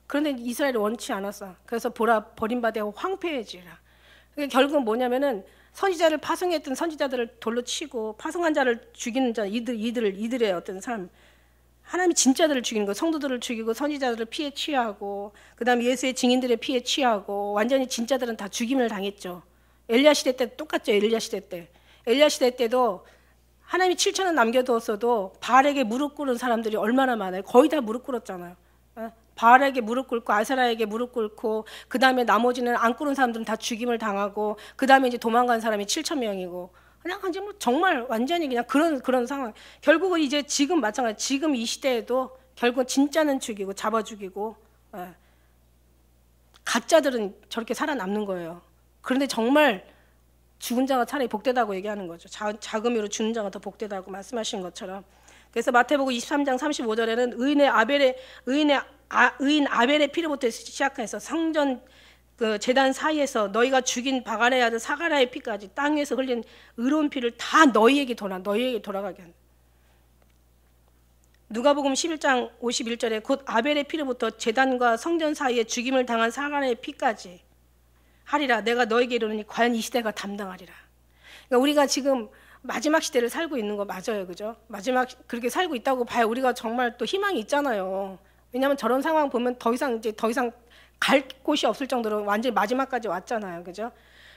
그런데 이스라엘이 원치 않았어. 그래서 버림받아 황폐해지라. 그러니까 결국은 뭐냐면은 선지자를 파송했던 선지자들을 돌로 치고 파송한 자를 죽이는 자 이들의 어떤 삶. 하나님이 진짜들을 죽이는 거, 성도들을 죽이고 선지자들을 피해 취하고 그다음에 예수의 증인들의 피해 취하고 완전히 진짜들은 다 죽임을 당했죠. 엘리야 시대 때 똑같죠. 엘리야 시대 때. 엘리야 시대 때도 하나님이 7천을 남겨두었어도 바알에게 무릎 꿇은 사람들이 얼마나 많아요. 거의 다 무릎 ቁ렀잖아요. 바알에게 무릎 꿇고 아세라에게 무릎 꿇고 그다음에 나머지는 안 꿇은 사람들은 다 죽임을 당하고 그다음에 이제 도망간 사람이 7천 명이고 그냥 이제 뭐 정말 완전히 그냥 그런 상황. 결국은 이제 지금 마찬가지. 지금 이 시대에도 결국 진짜는 죽이고 잡아 죽이고 가짜들은 저렇게 살아남는 거예요. 그런데 정말 죽은 자가 차라리 복되다고 얘기하는 거죠. 작은 의로 죽는 자가 더 복되다고 말씀하신 것처럼. 그래서 마태복음 23장 35절에는 의인 아벨의 피로부터 시작해서 성전 그 제단 사이에서 너희가 죽인 바가레의 아들 사가랴의 피까지 땅에서 흘린 의로운 피를 다 너희에게 돌아가게 한다. 누가복음 11장 51절에 곧 아벨의 피로부터 제단과 성전 사이에 죽임을 당한 사가랴의 피까지 하리라. 내가 너에게 이르노니 과연 이 시대가 담당하리라. 그러니까 우리가 지금 마지막 시대를 살고 있는 거 맞아요, 그죠? 마지막 그렇게 살고 있다고 봐야 우리가 정말 또 희망이 있잖아요. 왜냐하면 저런 상황 보면 더 이상 갈 곳이 없을 정도로 완전히 마지막까지 왔잖아요, 그죠?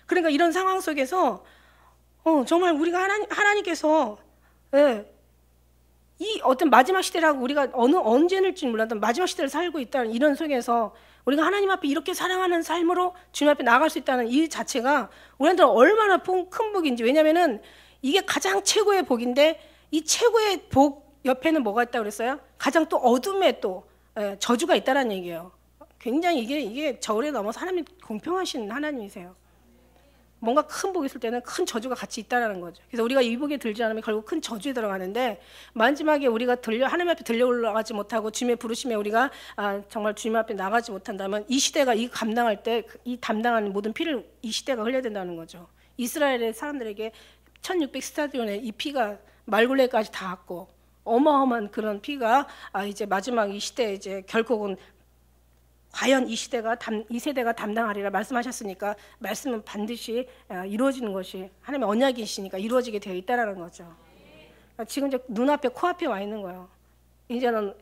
그러니까 이런 상황 속에서 정말 우리가 하나님께서 이 어떤 마지막 시대라고 우리가 언제일지 몰라도 마지막 시대를 살고 있다는 이런 속에서 우리가 하나님 앞에 이렇게 사랑하는 삶으로 주님 앞에 나아갈 수 있다는 이 자체가 우리한테 얼마나 큰 복인지. 왜냐하면은 이게 가장 최고의 복인데 이 최고의 복 옆에는 뭐가 있다고 그랬어요? 가장 또 어둠에 또 저주가 있다는 얘기예요. 굉장히 이게 저울에 넘어서 하나님 공평하신 하나님이세요. 뭔가 큰 복이 있을 때는 큰 저주가 같이 있다는 거죠. 그래서 우리가 이 복에 들지 않으면 결국 큰 저주에 들어가는데 마지막에 우리가 하나님 앞에 들려 올라가지 못하고 주님의 부르심에 우리가 정말 주님 앞에 나가지 못한다면 이 시대가 이 감당할 때 이 담당하는 모든 피를 이 시대가 흘려야 된다는 거죠. 이스라엘의 사람들에게 1600 스타디온에 이 피가 말굴레까지 닿았고 어마어마한 그런 피가 이제 마지막 이 시대에 이제 결국은 과연 이 세대가 담당하리라 말씀하셨으니까 말씀은 반드시 이루어지는 것이 하나님의 언약이시니까 이루어지게 되어 있다라는 거죠. 지금 이제 눈앞에 코앞에 와 있는 거예요. 이제는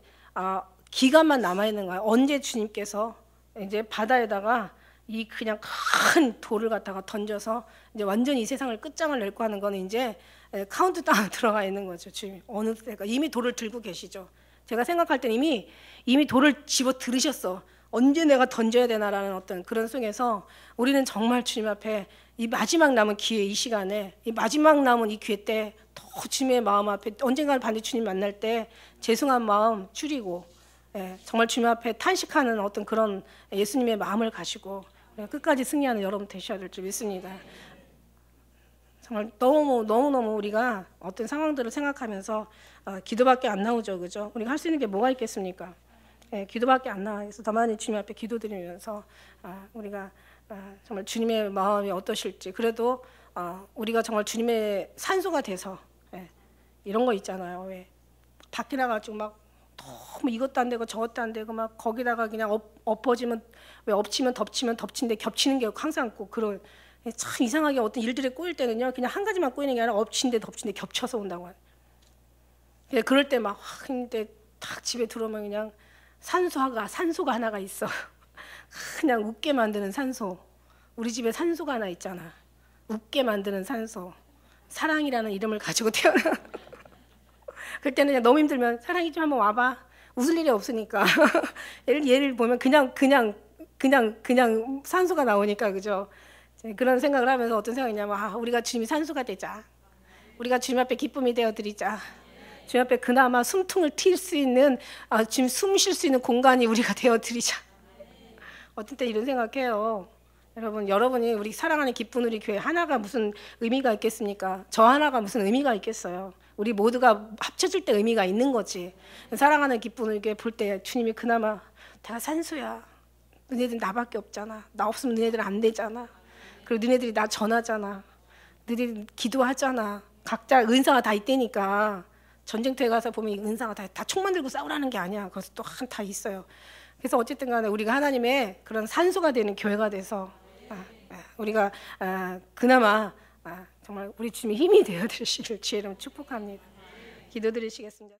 기간만 남아 있는 거예요. 언제 주님께서 이제 바다에다가 이 그냥 큰 돌을 갖다가 던져서 이제 완전히 이 세상을 끝장을 낼고 하는 거는 이제 카운트다운 들어가 있는 거죠. 주님 어느 때가 이미 돌을 들고 계시죠. 제가 생각할 때는 이미 돌을 집어 들으셨어. 언제 내가 던져야 되나라는 어떤 그런 속에서 우리는 정말 주님 앞에 이 마지막 남은 기회 이 시간에 이 마지막 남은 이 기회 때 더 주님의 마음 앞에 언젠가는 반드시 주님 만날 때 죄송한 마음 줄이고 정말 주님 앞에 탄식하는 어떤 그런 예수님의 마음을 가지고 끝까지 승리하는 여러분 되셔야 될 줄 믿습니다. 정말 너무너무 우리가 어떤 상황들을 생각하면서 기도밖에 안 나오죠, 그죠? 우리가 할 수 있는 게 뭐가 있겠습니까? 기도밖에 안 나와요. 그래서 더 많이 주님 앞에 기도드리면서 우리가 정말 주님의 마음이 어떠실지 그래도 우리가 정말 주님의 산소가 돼서 이런 거 있잖아요. 왜 밖에 나가지고 막 너무 이것도 안 되고 저것도 안 되고 막 거기다가 그냥 엎어지면 왜 엎치면 덮치는데 겹치는 게 항상 꼭 그런 참 이상하게 어떤 일들이 꼬일 때는요 그냥 한 가지만 꼬이는 게 아니라 엎치는데 덮치는데 겹쳐서 온다고 해요. 그럴 때 막 근데 딱 집에 들어오면 그냥 산소가 하나가 있어. 그냥 웃게 만드는 산소. 우리 집에 산소가 하나 있잖아. 웃게 만드는 산소. 사랑이라는 이름을 가지고 태어나. 그때는 그냥 너무 힘들면 사랑이 좀 한번 와봐. 웃을 일이 없으니까. 얘를 보면 그냥 산소가 나오니까 그죠. 그런 생각을 하면서 어떤 생각이냐면 우리가 주님이 산소가 되자. 우리가 주님 앞에 기쁨이 되어 드리자. 주님 앞에 그나마 숨통을 튈 수 있는 지금 숨 쉴 수 있는 공간이 우리가 되어드리자. 어떤 때 이런 생각해요. 여러분이 우리 사랑하는 기쁜 우리 교회 하나가 무슨 의미가 있겠습니까? 저 하나가 무슨 의미가 있겠어요? 우리 모두가 합쳐질 때 의미가 있는 거지. 사랑하는 기쁜 우리 교회 볼 때 주님이 그나마 내가 산소야. 너네들 나밖에 없잖아. 나 없으면 너네들 안 되잖아. 그리고 너네들이 나 전하잖아. 너네들 기도하잖아. 각자 은사가 다 있다니까. 전쟁터에 가서 보면 은사가 다 총만 들고 싸우라는 게 아니야. 그래서 또 다 있어요. 그래서 어쨌든 간에 우리가 하나님의 그런 산소가 되는 교회가 돼서 우리가 그나마 정말 우리 주님의 힘이 되어드리시길 주의 이름 축복합니다. 기도드리시겠습니다.